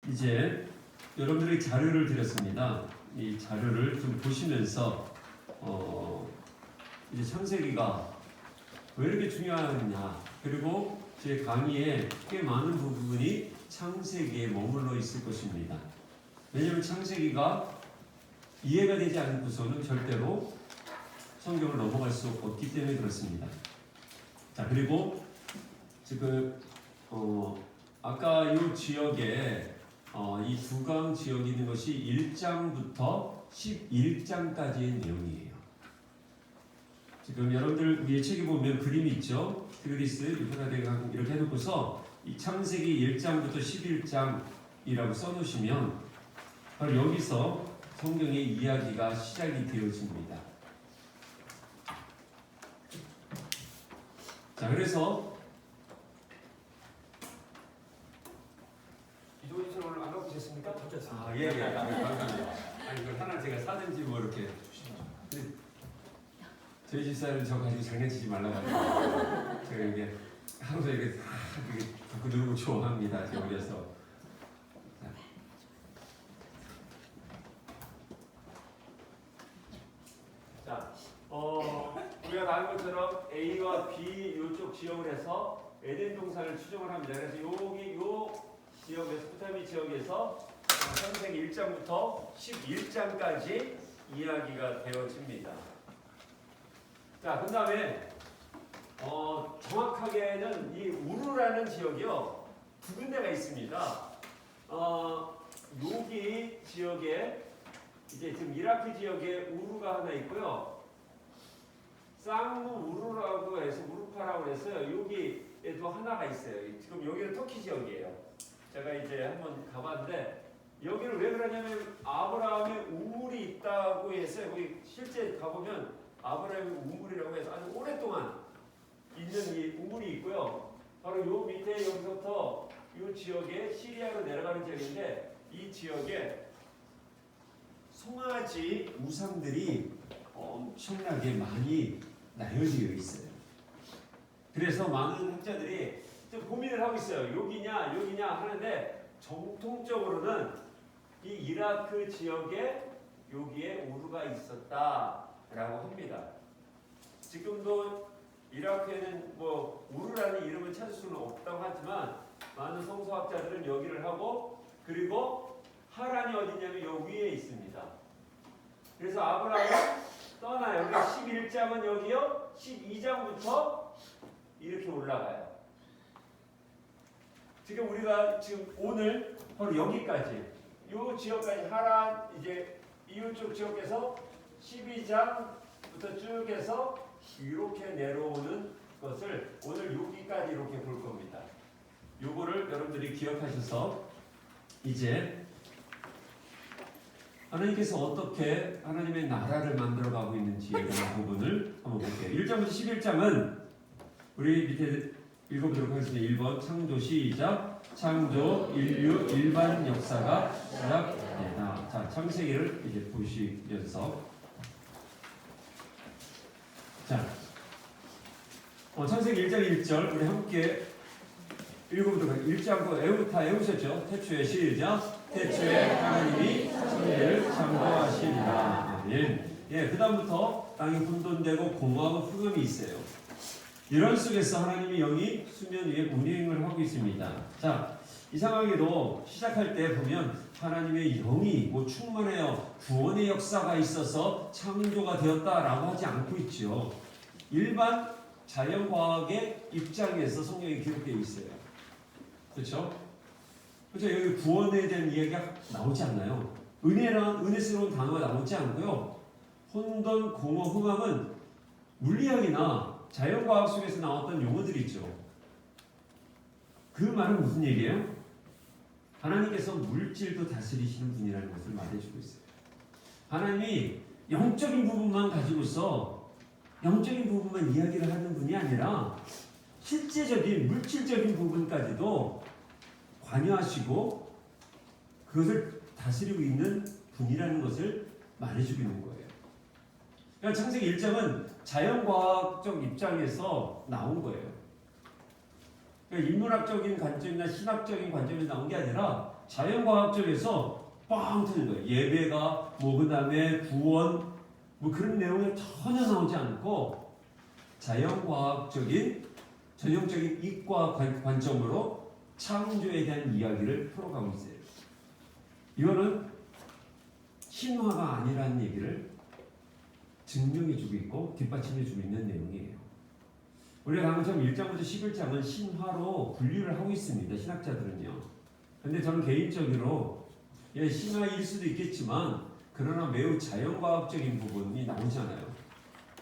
이제 여러분들에게 자료를 드렸습니다. 이 자료를 좀 보시면서 이제 창세기가 왜 이렇게 중요하느냐, 그리고 제 강의에 꽤 많은 부분이 창세기에 머물러 있을 것입니다. 왜냐하면 창세기가 이해가 되지 않고서는 절대로 성경을 넘어갈 수 없기 때문에 그렇습니다. 자, 그리고 지금 아까 이 지역에 이 두강 지역이 있는 것이 1장부터 11장까지의 내용이에요. 지금 여러분들 위에 책에 보면 그림이 있죠. 그리스, 유프라데강 이렇게 해놓고서 이 창세기 1장부터 11장이라고 써놓으시면 바로 여기서 성경의 이야기가 시작이 되어집니다. 자, 그래서 이동희 씨 오늘 안 갖고 오셨습니까? 아, 예. 감사합니다. 아니, 이걸 하나 제가 사든지 뭐 이렇게. 저희 집사람은 저 가지고 장난치지 말라고 하더라고요. 제가 이게 항상 이렇게 자꾸 누르고 좋아합니다. 제가 어려서. 자, 우리가 다 아는 것처럼 A와 B 이쪽 지역을 해서 에덴 동산을 추정을 합니다. 그래서 여기 요 지역 메소포타미 지역에서 창세기 1장부터 11장까지 이야기가 되어집니다. 자, 그 다음에 정확하게는 이 우르라는 지역이요 두 군데가 있습니다. 여기 지역에 이제 지금 이라크 지역에 우르가 하나 있고요. 쌍무 우르라고 해서 우르파라고 해서요. 여기에도 하나가 있어요. 지금 여기는 터키 지역이에요. 제가 이제 한번 가봤는데 여기를 왜 그러냐면 아브라함의 우물이 있다고 해서 여기 실제 가보면 아브라함의 우물이라고 해서 아주 오랫동안 있는 이 우물이 있고요. 바로 요 밑에 여기서부터 이 지역에 시리아로 내려가는 지역인데 이 지역에 송아지 우상들이 엄청나게 많이 나열되어 있어요. 그래서 많은 학자들이 좀 고민을 하고 있어요. 여기냐 하는데 정통적으로는 이 이라크 지역에 여기에 우르가 있었다라고 합니다. 지금도 이라크에는 뭐 우르라는 이름을 찾을 수는 없다고 하지만 많은 성서학자들은 여기를 하고, 그리고 하란이 어디냐면 여기 위에 있습니다. 그래서 아브라함이 떠나요. 여기 11장은 여기요, 12장부터 이렇게 올라가요. 지금 우리가 지금 오늘 바로 여기까지, 이 지역까지 하란 이제 이쪽 지역에서 12장부터 쭉 해서 이렇게 내려오는 것을 오늘 여기까지 이렇게 볼 겁니다. 요거를 여러분들이 기억하셔서 이제 하나님께서 어떻게 하나님의 나라를 만들어가고 있는지에 대한 부분을 한번 볼게요. 1장부터 11장은 우리 밑에 읽어보도록 하겠습니다. 1번 창조 시작. 창조 인류 일반 역사가 시작되다. 자, 창세기를 이제 보시면서 자, 창세기 1장 1절 우리 함께 읽어보도록 하겠습니다. 1장 다 외우셨죠? 태초에 시작. 태초에 하나님이 천지를 창조하시니라. 아멘. 예, 그 다음부터 땅이 혼돈되고 공허하고 흑암이 있어요. 이런 속에서 하나님의 영이 수면 위에 운행을 하고 있습니다. 자, 이상하게도 시작할 때 보면 하나님의 영이 뭐 충만하여 구원의 역사가 있어서 창조가 되었다라고 하지 않고 있죠. 일반 자연과학의 입장에서 성경에 기록되어 있어요. 그렇죠? 그렇죠? 여기 구원에 대한 이야기가 나오지 않나요? 은혜란 은혜스러운 단어가 나오지 않고요. 혼돈, 공허, 흑암은 물리학이나 자연과학 속에서 나왔던 용어들이 있죠. 그 말은 무슨 얘기예요? 하나님께서 물질도 다스리시는 분이라는 것을 말해주고 있어요. 하나님이 영적인 부분만 가지고서 영적인 부분만 이야기를 하는 분이 아니라 실제적인 물질적인 부분까지도 관여하시고 그것을 다스리고 있는 분이라는 것을 말해주고 있는 거예요. 그러니까 창세기 1장은 자연과학적 입장에서 나온 거예요. 그러니까 인문학적인 관점이나 신학적인 관점에서 나온 게 아니라 자연과학적에서 빵 터진 거예요. 예배가 뭐 그다음에 구원 뭐 그런 내용이 전혀 나오지 않고 자연과학적인 전형적인 이과 관점으로 창조에 대한 이야기를 풀어가고 있어요. 이거는 신화가 아니라는 얘기를 증명해주고 있고 뒷받침해주고 있는 내용이에요. 우리가 방금 1장부터 11장은 신화로 분류를 하고 있습니다. 신학자들은요. 근데 저는 개인적으로 신화일 수도 있겠지만 그러나 매우 자연과학적인 부분이 나오잖아요.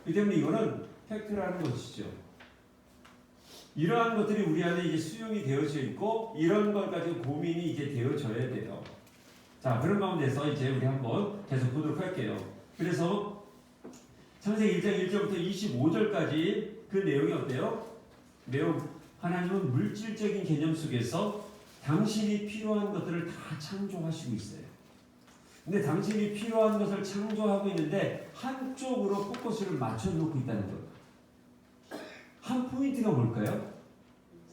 그 때문에 이거는 팩트라는 것이죠. 이러한 것들이 우리 안에 이제 수용이 되어져 있고 이런 것 가지고 고민이 이제 되어져야 돼요. 자, 그런 가운데서 이제 우리 한번 계속 보도록 할게요. 그래서 창세기 1장 1절부터 25절까지 그 내용이 어때요? 매우 하나님은 물질적인 개념 속에서 당신이 필요한 것들을 다 창조하시고 있어요. 근데 당신이 필요한 것을 창조하고 있는데 한쪽으로 포커스를 맞춰놓고 있다는 거예요. 한 포인트가 뭘까요?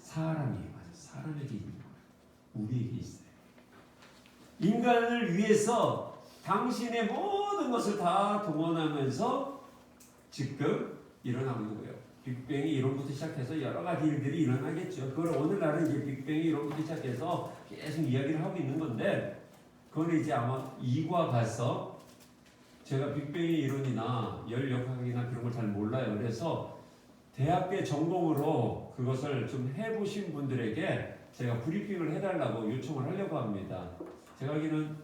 사람이에요. 맞아요. 사람에게 있는 거예요. 우리에게 있어요. 인간을 위해서 당신의 모든 것을 다 동원하면서 지금 일어나고 있는 거예요. 빅뱅이 이론부터 시작해서 여러 가지 일들이 일어나겠죠. 그걸 오늘날은 이제 빅뱅이 이론부터 시작해서 계속 이야기를 하고 있는 건데 그거는 이제 아마 2과 가서 제가 빅뱅의 이론이나 열역학이나 그런 걸 잘 몰라요. 그래서 대학교 전공으로 그것을 좀 해보신 분들에게 제가 브리핑을 해달라고 요청을 하려고 합니다. 제가 알기로는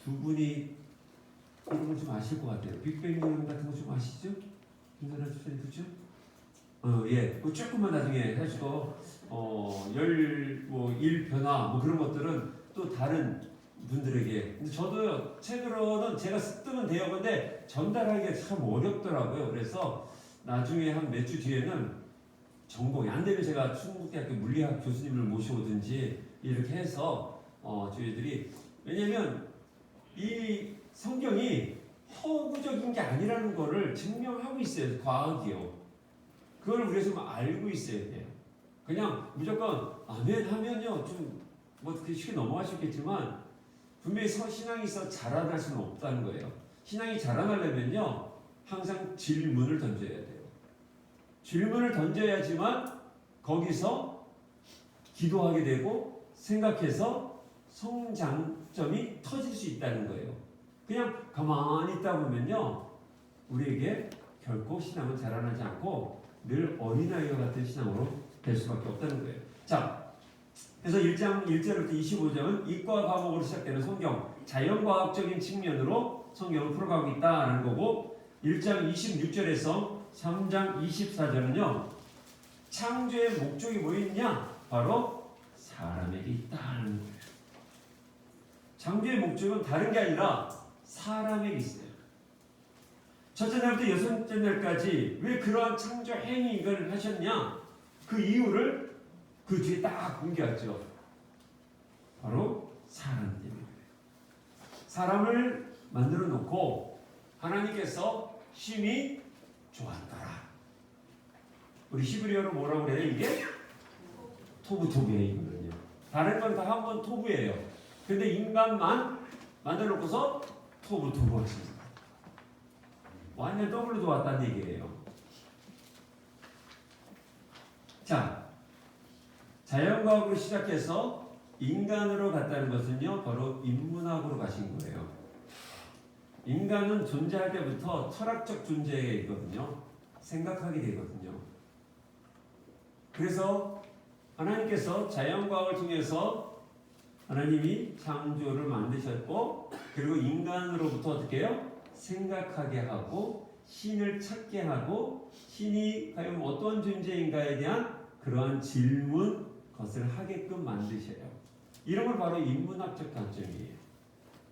두 분이 이런 걸 좀 아실 것 같아요. 빅뱅 이론 같은 거 좀 아시죠? 김선아 주사님 그죠? 예. 조금만 나중에 해주고 일 변화 뭐 그런 것들은 또 다른 분들에게. 근데 저도 책으로는 제가 쓰면 돼요. 근데 전달하기가 참 어렵더라고요. 그래서 나중에 한 몇 주 뒤에는 전공이 안 되면 제가 충북대학교 물리학 교수님을 모셔오든지 이렇게 해서 저희들이 왜냐면 이 성경이 허구적인 게 아니라는 거를 증명하고 있어요. 과학이요. 그걸 우리가 좀 알고 있어야 돼요. 그냥 무조건 아멘 하면요 좀 뭐 쉽게 넘어가셨겠지만 분명히 신앙이 있어 자라날 수는 없다는 거예요. 신앙이 자라나려면요 항상 질문을 던져야 돼요. 질문을 던져야지만 거기서 기도하게 되고 생각해서 성장점이 터질 수 있다는 거예요. 그냥 가만히 있다 보면요 우리에게 결코 신앙은 자라나지 않고 늘 어린아이와 같은 신앙으로 될 수밖에 없다는 거예요. 자, 그래서 1장 1절부터 25장은 이과 과목으로 시작되는 성경, 자연과학적인 측면으로 성경을 풀어가고 있다는 거고 1장 26절에서 3장 24절은요 창조의 목적이 뭐였냐? 바로 사람에게 있다는 거예요. 창조의 목적은 다른 게 아니라 사람에게 있어요. 첫째 날부터 여섯째 날까지 왜 그러한 창조 행위를 하셨냐? 그 이유를 그 뒤에 딱 공개하죠. 바로 사람 때문에. 사람을 만들어 놓고 하나님께서 심히 좋았더라. 우리 히브리어로 뭐라고 그래요? 이게 토부토부예요. 이거는요. 다른 건 다 한 번 토부예요. 근데 인간만 만들어 놓고서 토부토부 하십니다. 완전 더블로 좋았다는 얘기예요. 자, 자연과학으로 시작해서 인간으로 갔다는 것은요 바로 인문학으로 가신 거예요. 인간은 존재할 때부터 철학적 존재이거든요. 생각하게 되거든요. 그래서 하나님께서 자연과학을 통해서 하나님이 창조를 만드셨고 그리고 인간으로부터 어떻게 해요? 생각하게 하고 신을 찾게 하고 신이 과연 어떤 존재인가에 대한 그러한 질문 것을 하게끔 만드셔요. 이런 걸 바로 인문학적 관점이에요.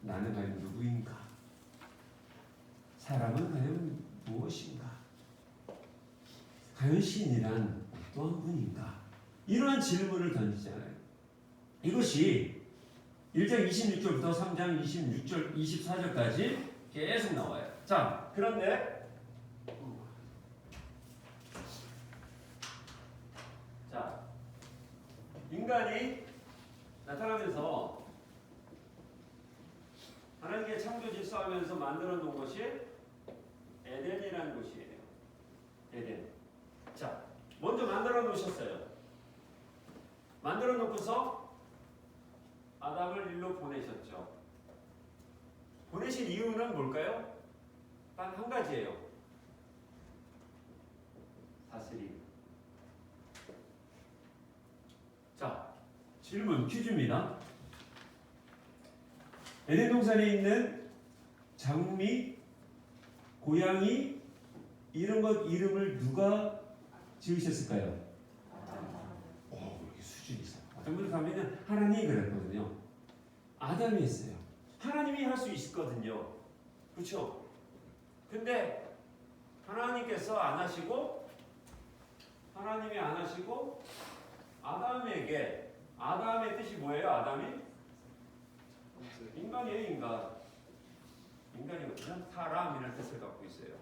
나는 과연 누구인가? 사람은 과연 무엇인가? 과연 신이란 어떤 분인가? 이러한 질문을 던지잖아요. 이것이 1장 26절부터 3장 26절, 24절까지 계속 나와요. 자, 그런데 인간이 나타나면서 창조 질서하면서 만들어 놓은 것이 에덴이라는 곳이에요. 에덴. 자, 먼저 만들어 놓으셨어요. 만들어 놓고서 아담을 일로 보내셨죠. 보내신 이유는 뭘까요? 단 한 가지예요. 다스림. 자, 질문 퀴즈입니다. 에덴 동산에 있는 장미, 고양이 이런 것 이름을 누가 지으셨을까요? 이렇게 수준이 있어요. 어떤 분들 가면은 하나님이 그랬거든요. 아담이 했어요. 하나님이 할 수 있거든요. 그렇죠? 근데 하나님께서 안 하시고 하나님이 안 하시고 아담에게 아담의 뜻이 뭐예요? 아담이? 인간이에요, 인간. 인간이거든요. 사람이라는 뜻을 갖고 있어요.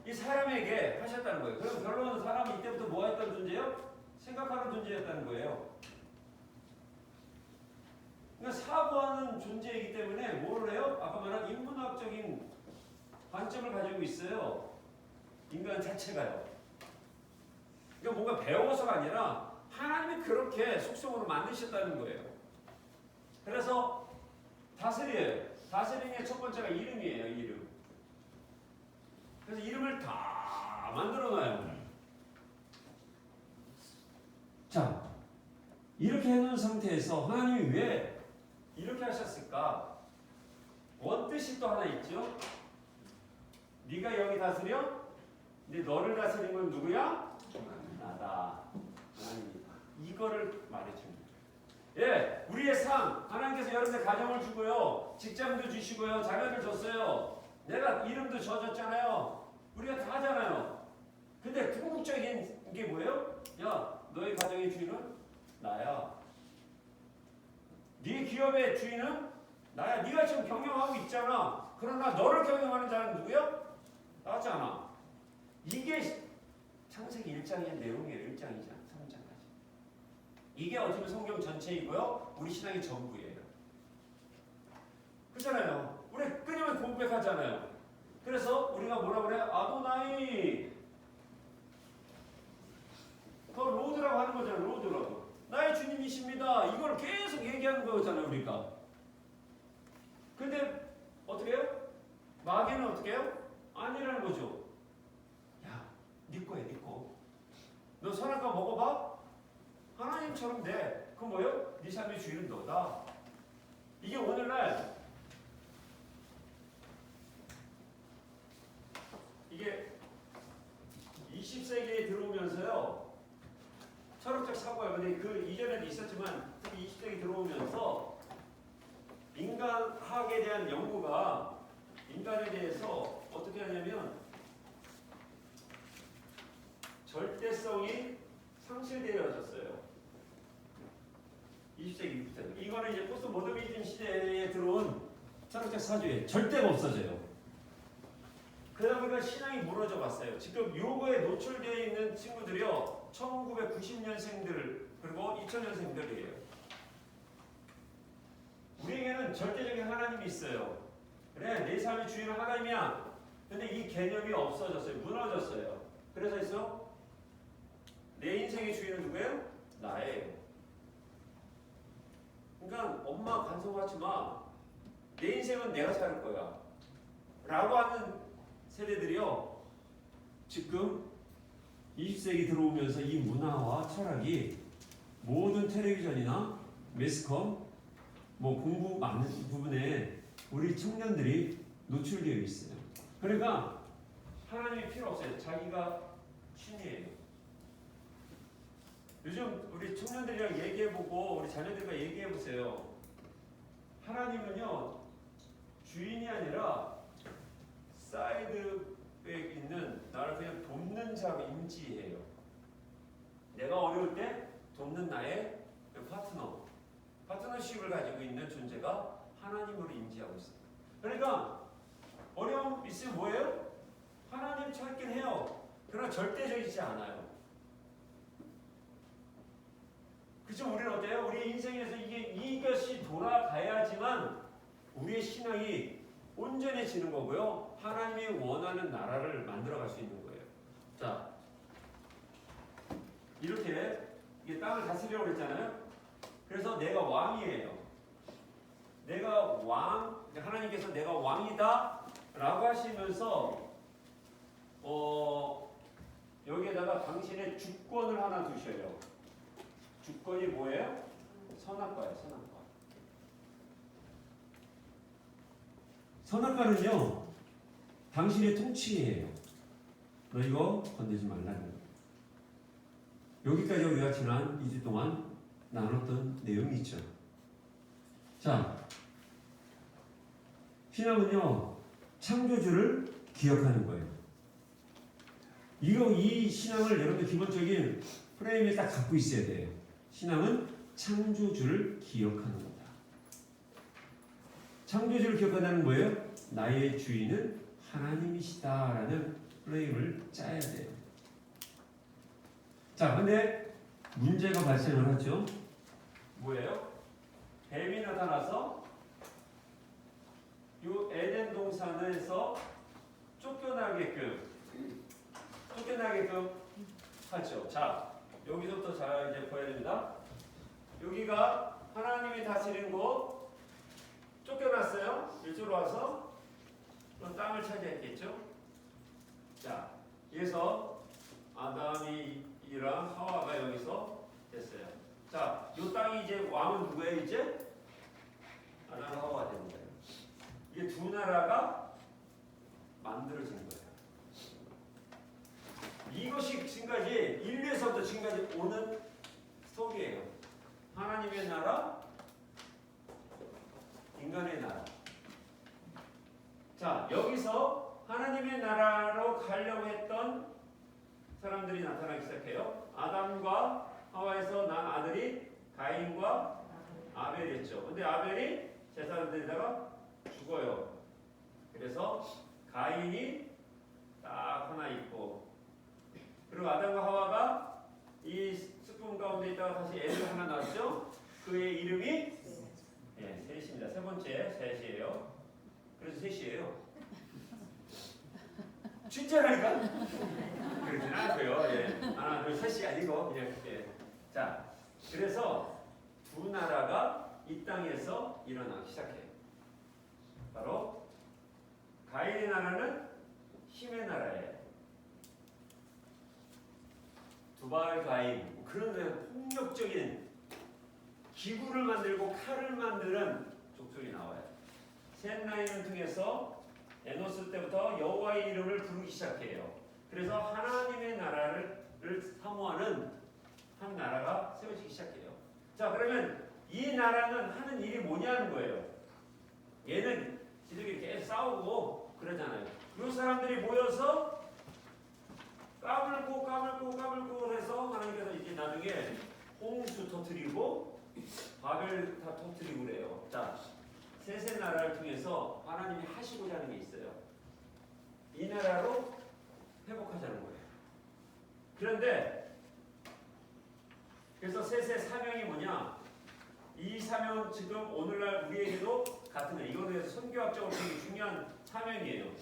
이 사람에게 하셨다는 거예요. 그럼 결론은 사람이 이때부터 뭐 했던 존재예요? 생각하는 존재였다는 거예요. 그러니까 사고하는 존재이기 때문에 뭘 해요? 아까 말한 인문학적인 관점을 가지고 있어요. 인간 자체가요. 그러니까 뭔가 배워서가 아니라 하나님이 그렇게 속성으로 만드셨다는 거예요. 그래서 다스려요. 다스림의 첫 번째가 이름이에요. 이름. 그래서 이름을 다 만들어놔요. 자, 이렇게 해놓은 상태에서 하나님이 왜 이렇게 하셨을까? 원뜻이 또 하나 있죠. 네가 여기 다스려? 근데 너를 다스린 건 누구야? 나다. 하나님이다. 이거를 말해줍니다. 예, 우리의 삶, 하나님께서 여러분의 가정을 주고요, 직장도 주시고요, 자녀를 줬어요. 내가 이름도 줘줬잖아요. 우리가 다 하잖아요. 근데 궁극적인 게 뭐예요? 야, 너의 가정의 주인은 나야. 네 기업의 주인은 나야. 네가 지금 경영하고 있잖아. 그러나 너를 경영하는 자는 누구야? 나잖아. 이게 창세기 1장의 내용이에요. 1장이잖아. 3장까지. 이게 어쩌면 성경 전체이고요. 우리 신앙의 전부예요. 그렇잖아요. 우리 끊임없이 고백하잖아요. 그래서 우리가 뭐라 그래? 아도나이. 그 로드라고 하는 거잖아요. 로드라고. 나의 주님이십니다. 이걸 계속 얘기하는 거잖아요. 우리가. 근데 어떻게 해요? 마귀는 어떻게 해요? 아니라는 거죠. 야, 네 거야, 네 거. 너 선악과 먹어봐? 하나님처럼 돼. 그건 뭐예요? 네 삶의 주인은 너다. 이게 오늘날 이게 20세기에 들어오면서요. 철학적 사고예요. 근데 그 이전에도 있었지만 특히 20세기 들어오면서 인간학에 대한 연구가 인간에 대해서 어떻게 하냐면 절대성이 상실되어졌어요. 20세기부터. 이거는 이제 포스트 모더니즘 시대에 들어온 철학적 사주에 절대가 없어져요. 그러다 보니까 신앙이 무너져 봤어요. 지금 요거에 노출되어 있는 친구들이요. 1990년생들 그리고 2000년생들이에요. 우리에게는 절대적인 하나님이 있어요. 그래, 내 삶의 주인은 하나님이야. 근데 이 개념이 없어졌어요. 무너졌어요. 그래서 있어? 내 인생의 주인은 누구예요? 나예요. 그러니까 엄마 간섭하지 마. 내 인생은 내가 살 거야. 라고 하는 세대들이요. 지금 20세기 들어오면서 이 문화와 철학이 모든 텔레비전이나 매스컴, 뭐 공부 많은 부분에 우리 청년들이 노출되어 있어요. 그러니까 하나님이 필요 없어요. 자기가 신이에요. 요즘 우리 청년들이랑 얘기해보고 우리 자녀들과 얘기해보세요. 하나님은요 주인이 아니라 사이드에 있는 나를 그냥 돕는 자 임지예요. 내가 어려울 때 돕는 나의 파트너십을 가지고 있는 존재가 하나님으로 임지하고 있어요. 그러니까 어려움 있으면 뭐예요? 하나님 찾긴 해요. 그러나 절대적이지 않아요. 그죠? 우리는 어때요? 우리 인생에서 이것이 돌아가야지만 우리의 신앙이 온전해지는 거고요. 하나님이 원하는 나라를 만들어갈 수 있는 거예요. 자, 이렇게 이게 땅을 다스리려고 그랬잖아요. 그래서 내가 왕이에요. 내가 왕, 하나님께서 내가 왕이다 라고 하시면서 여기에다가 당신의 주권을 하나 두셔요. 주권이 뭐예요? 선악과예요. 선악과. 선악과는요, 당신의 통치예요. 너 이거 건들지 말라는 거예요. 여기까지 우리가 지난 2주 동안 나눴던 내용이 있죠. 자, 신앙은요, 창조주를 기억하는 거예요. 이 신앙을 여러분들 기본적인 프레임에 딱 갖고 있어야 돼요. 신앙은 창조주를 기억하는 거다. 창조주를 기억한다는 거예요. 나의 주인은 하나님이시다라는 프레임을 짜야 돼요. 자, 근데 문제가 발생을 하죠. 뭐예요? 뱀이 나타나서 이 에덴 동산에서 쫓겨나게끔 하죠. 자, 여기서부터 잘 이제 보여야 됩니다. 여기가 하나님이 다스리는 곳, 쫓겨났어요. 이쪽으로 와서 그럼 땅을 차지했겠죠. 자, 그래서 아담이랑 하와가 여기서 됐어요. 자, 이 땅이 이제 왕은 누구예요? 이제 아담 하와가 되는 거예요. 이게 두 나라가 만들어진 거예요. 이것이 지금까지 인류에서부터 지금까지 오는 스토리예요. 하나님의 나라, 인간의 나라. 자, 여기서 하나님의 나라로 가려고 했던 사람들이 나타나기 시작해요. 아담과 하와에서 난 아들이 가인과 아벨이었죠. 근데 아벨이 제사를 드리다가 죽어요. 그래서 가인이 딱 하나 있고, 그리고 아담과 하와가 이 스푼 가운데 있다가 다시 애를 하나 낳았죠. 그의 이름이 셋입니다. 세 번째 셋이에요. 그래서 셋이에요. 진짜라니까? 그렇진 않고요. 하나, 둘, 셋이 아니고 그냥 자, 그래서 두 나라가 이 땅에서 일어나기 시작해요. 바로 가인의 나라는 힘의 나라예요. 두발 가인, 그런 폭력적인 기구를 만들고 칼을 만드는 족속이 나와요. 셋 라인을 통해서 에노스 때부터 여호와의 이름을 부르기 시작해요. 그래서 하나님의 나라를 사모하는 한 나라가 세워지기 시작해요. 자, 그러면 이 나라는 하는 일이 뭐냐는 거예요. 얘는 지들끼리 계속 싸우고 그러잖아요. 이 사람들이 모여서 까불고 해서 하나님께서 이제 나중에 홍수 터뜨리고 바벨 다 터뜨리고 그래요. 자, 셋의 나라를 통해서 하나님이 하시고자 하는 게 있어요. 이 나라로 회복하자는 거예요. 그런데 그래서 셋의 사명이 뭐냐? 이 사명은 지금 오늘날 우리에게도 같은 거예요. 이거는 선교학적으로 되게 중요한 사명이에요.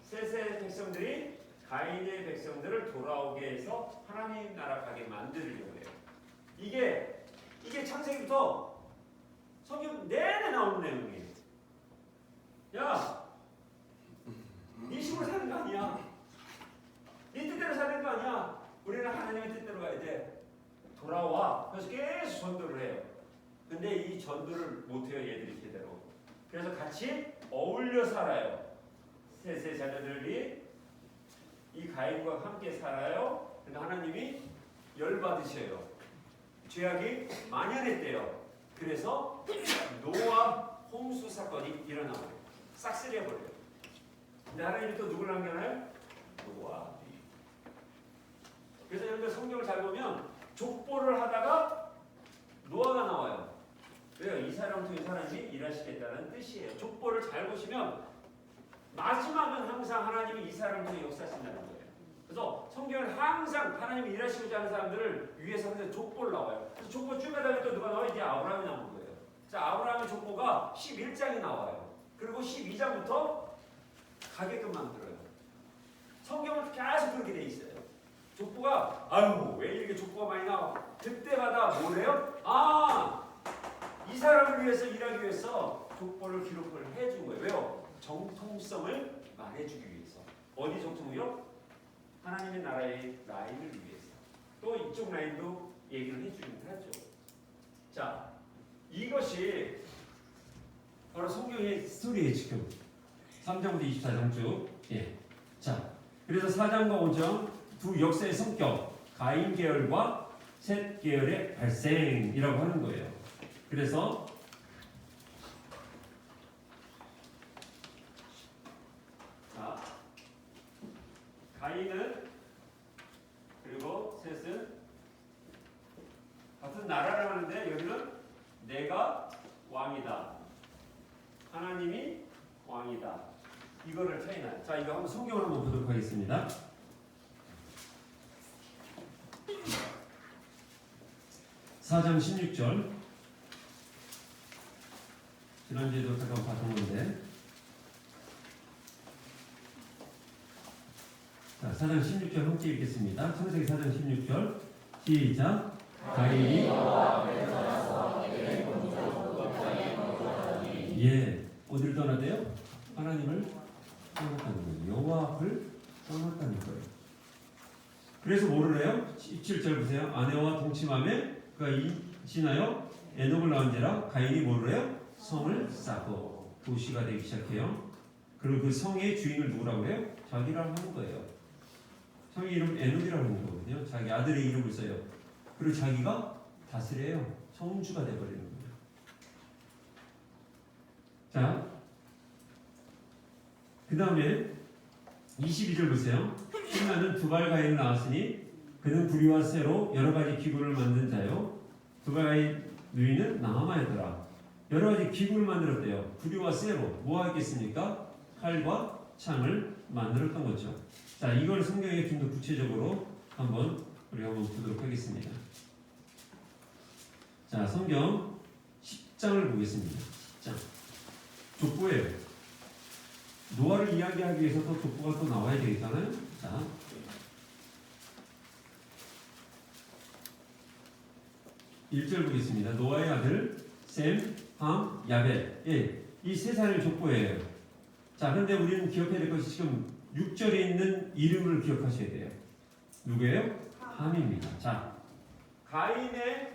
셋의 백성들이 가인의 백성들을 돌아오게 해서 하나님 나라 가게 만들려고 해요. 이게 창세기부터 성경 내내 나오는 내용이에요. 야, 네 식으로 사는 거 아니야. 네 뜻대로 사는 거 아니야. 우리는 하나님의 뜻대로 가야 돼. 돌아와. 그래서 계속 전도를 해요. 근데 이 전도를 못해요, 얘들이 제대로. 그래서 같이 어울려 살아요. 셋의 자녀들이 이 가인과 함께 살아요. 그러니까 하나님이 열받으셔요. 죄악이 만연했대요. 그래서 노아 홍수 사건이 일어나버려요. 싹쓸이해버려요. 근데 하나님이 또 누구를 남겨놔요? 노아. 그래서 여러분들 성경을 잘 보면 족보를 하다가 노아가 나와요. 왜요? 이 사람 통해 하나님이 일하시겠다는 뜻이에요. 족보를 잘 보시면 마지막은 항상 하나님이 이 사람을 통해 역사하신다는 거예요. 그래서 성경은 항상 하나님이 일하시고자 하는 사람들을 위해서 항상 족보를 나와요. 그래서 족보 쭉 가다가 또 누가 나와요? 이제 아브라함이 나오는 거예요. 자, 아브라함의 족보가 11장이 나와요. 그리고 12장부터 가게끔 만들어요. 성경은 계속 그렇게 돼 있어요. 족보가 아유 왜 이렇게 족보가 많이 나와? 그때마다 뭐래요? 이 사람을 위해서 일하기 위해서 족보를 기록을 해준 거예요. 왜요? 정통성을 말해주기 위해서. 어디 정통이요? 하나님의 나라의 라인을 위해서. 또 이쪽 라인도 얘기를 해주긴 하죠. 자, 이것이 바로 성경의 스토리예요. 지금 3장부터 24장 쭉. 예. 자, 그래서 4장과 5장 두 역사의 성격, 가인 계열과 셋 계열의 발생이라고 하는 거예요. 그래서 자, 가인은 그리고 셋은 같은 나라를 하는데 여기는 내가 왕이다. 하나님이 왕이다. 이거를 차이나요. 자, 이거 한번 성경을 한번 보도록 하겠습니다. (4장 16절) 지난주에도 잠깐 봤던 건데, 자, 4장 16절 함께 읽겠습니다. 창세기 4장 16절 시작. 가인이 예, 어디를 떠나대요? 하나님을 떠났다는 거예요. 여호와 앞을 떠났다는 거예요. 그래서 뭐를 해요? 17절 보세요. 아내와 동침함에 그가 임신하여 에녹을 낳은지라 가인이 뭐를 해요? 성을 쌓고 도시가 되기 시작해요. 그리고 그 성의 주인을 누구라고 해요? 자기라고 하는 거예요. 성의 이름 에녹이라고 하는 거거든요. 자기 아들의 이름을 써요. 그리고 자기가 다스려요. 성주가 되어버리는 거예요. 자, 그 다음에 22절 보세요. 신라는 두발 가인을 낳았으니 그는 구리와 쇠로 여러 가지 기구를 만든 자요. 두발 가인 누이는 나아마이더라. 여러 가지 기구를 만들었대요. 구리와 쇠로 뭐 하겠습니까? 칼과 창을 만들었던 거죠. 자, 이걸 성경에 좀 더 구체적으로 우리가 한번 보도록 하겠습니다. 자, 성경 10장을 보겠습니다. 10장. 족보예요. 노아를 이야기하기 위해서 또 족보가 또 나와야 되겠잖아요. 자, (1절) 보겠습니다. 노아의 아들 셈, 함, 야벳. 예, 이 세 사람의 족보예요. 자, 그런데 우리는 기억해야 될 것이 지금 6절에 있는 이름을 기억하셔야 돼요. 누구예요? 함입니다. 자, 가인의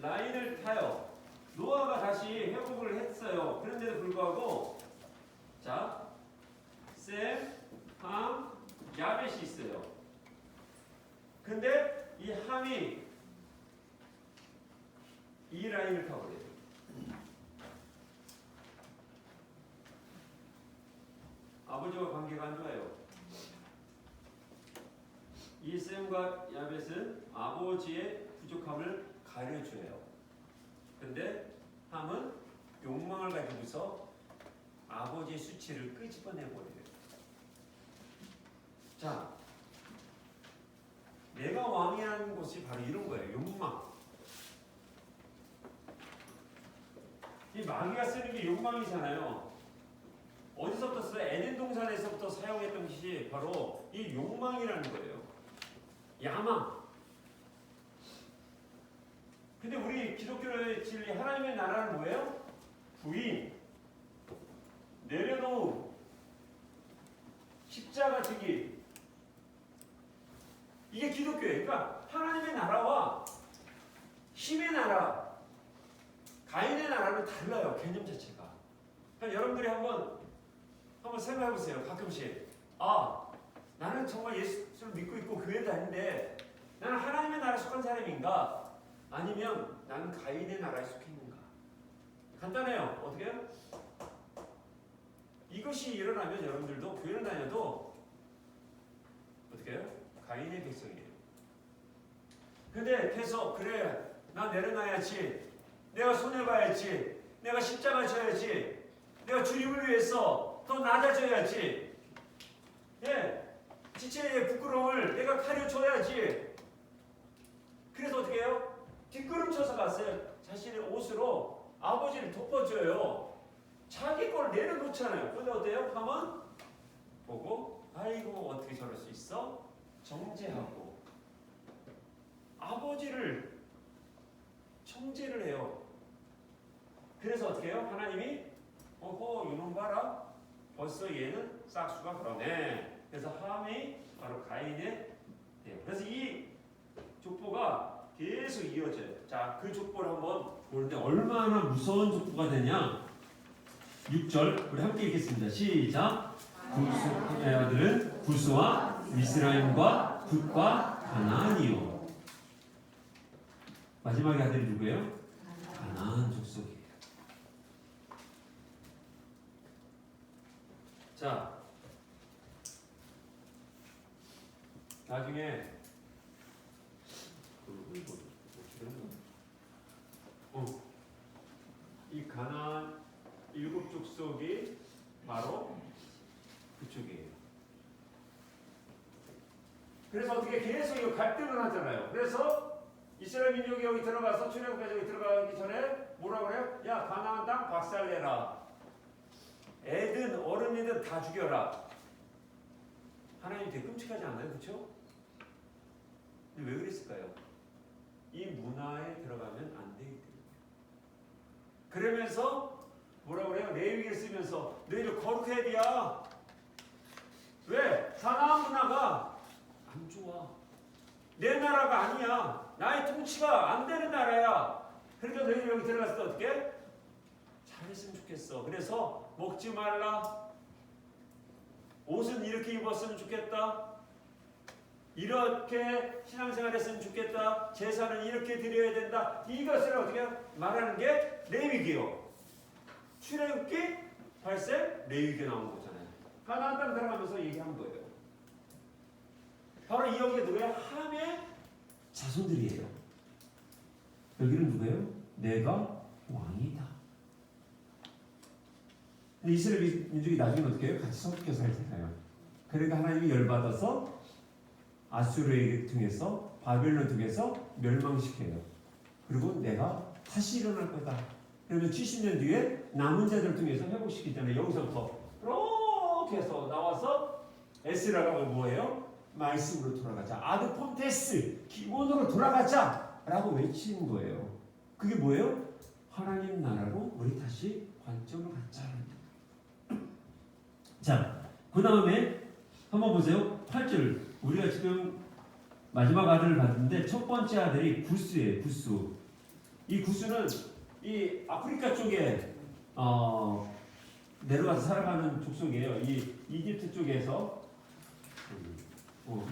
라인을 타요. 노아가 다시 회복을 했어요. 그런데도 불구하고 자, 셈, 함, 야벳이 있어요. 근데 이 함이 이 라인을 타버려요. 아버지와 관계가 안 좋아요. 이 셈과 야벳은 아버지의 부족함을 가려줘요. 근데 함은 욕망을 가지고서 아버지의 수치를 끄집어내버려요. 자, 내가 왕이라는 것이 바로 이런 거예요. 욕망. 이 마귀가 쓰는 게 욕망이잖아요. 어디서부터 써요? 에덴 동산에서부터 사용했던 것이 바로 이 욕망이라는 거예요. 야망. 근데 우리 기독교의 진리, 하나님의 나라는 뭐예요? 부인, 내려놓음, 십자가 지기. 이게 기독교예요. 그러니까 하나님의 나라와 힘의 나라, 가인의 나라는 달라요. 개념 자체가. 그러니까 여러분들이 한번 생각해 보세요. 가끔씩 나는 정말 예수를 믿고 있고 교회 다니는데 나는 하나님의 나라에 속한 사람인가? 아니면 나는 가인의 나라에 속해 있는가? 간단해요. 어떻게 해요? 이것이 일어나면 여러분들도 교회를 다녀도 어떻게 해요? 가인의 백성이에요. 근데 계속 그래, 나 내려놔야지, 내가 손해봐야지, 내가 십자가 져야지, 내가 주님을 위해서 더 낮아져야지, 지체의 부끄러움을 내가 가려줘야지. 그래서 어떻게 해요? 뒷걸음쳐서 갔어요. 자신의 옷으로 아버지를 덮어줘요. 자기 걸 내려놓잖아요. 근데 어때요? 하면 보고 아이고 어떻게 저럴 수 있어? 정죄하고 아버지를 정죄를 해요. 그래서 어떻게 해요? 하나님이 어허 이놈 봐라. 벌써 얘는 싹수가 그러네. 그래서 함이 바로 가인의 돼요. 그래서 이 족보가 계속 이어져요. 자, 그 족보를 한번 보는데 얼마나 무서운 족보가 되냐. 6절 우리 함께 읽겠습니다. 시작. 구스의 아들은 구스와 미스라임과 굿과 가나안이요. 마지막에 아들이 누구예요? 가나안 족속이에요. 자, 나중에 이 가나안 7족속이 바로 그쪽이에요. 그래서 어떻게 계속 이 갈등을 하잖아요. 그래서 이스라엘 민족이 여기 들어가서 출애굽까지 들어가기 전에 뭐라고 그래요? 야, 가나안 땅 박살내라. 애든 어른이든 다 죽여라. 하나님 되게 끔찍하지 않나요? 그렇죠? 근데 왜 그랬을까요? 이 문화에 들어가면 안 되기 때문에. 그러면서 뭐라고 그래요? 레위기를 쓰면서 너희들 거룩해야 돼야. 왜? 가나안 문화가 안 좋아. 내 나라가 아니야. 나의 통치가 안 되는 나라야. 그러니까 너희들 여기 들어갔을 때 어떻게? 잘했으면 좋겠어. 그래서 먹지 말라. 옷은 이렇게 입었으면 좋겠다. 이렇게 신앙생활 했으면 좋겠다. 제사는 이렇게 드려야 된다. 이것을 어떻게 말하는 게 레위기요. 출애굽기 발생 레위기 나온 거잖아요. 가나안 땅 들어가면서 얘기한 거예요. 바로 이 여기가 누구예요? 함의 자손들이에요. 여기는 누구예요? 내가 왕이다. 근데 이스라엘 민족이 나중에 어떻게 해요? 같이 섞여 살잖아요. 그러니까 하나님이 열받아서 아수르에게 통해서 바벨론 통해서 멸망시켜요. 그리고 내가 다시 일어날 거다. 그러면 70년 뒤에 남은 자들을 통해서 회복시키잖아요. 여기서부터 이렇게 해서 나와서 에스라가 뭐예요? 말씀으로 돌아가자. 아드폰테스 기본으로 돌아가자 라고 외치는 거예요. 그게 뭐예요? 하나님 나라로 우리 다시 관점을 갖자는. 자, 그 다음에 한번 보세요. 8절. 우리가 지금 마지막 아들을 봤는데 첫 번째 아들이 구스예요. 구스. 이 구스는 이 아프리카 쪽에 내려가서 살아가는 족속이에요. 이 이집트 쪽에서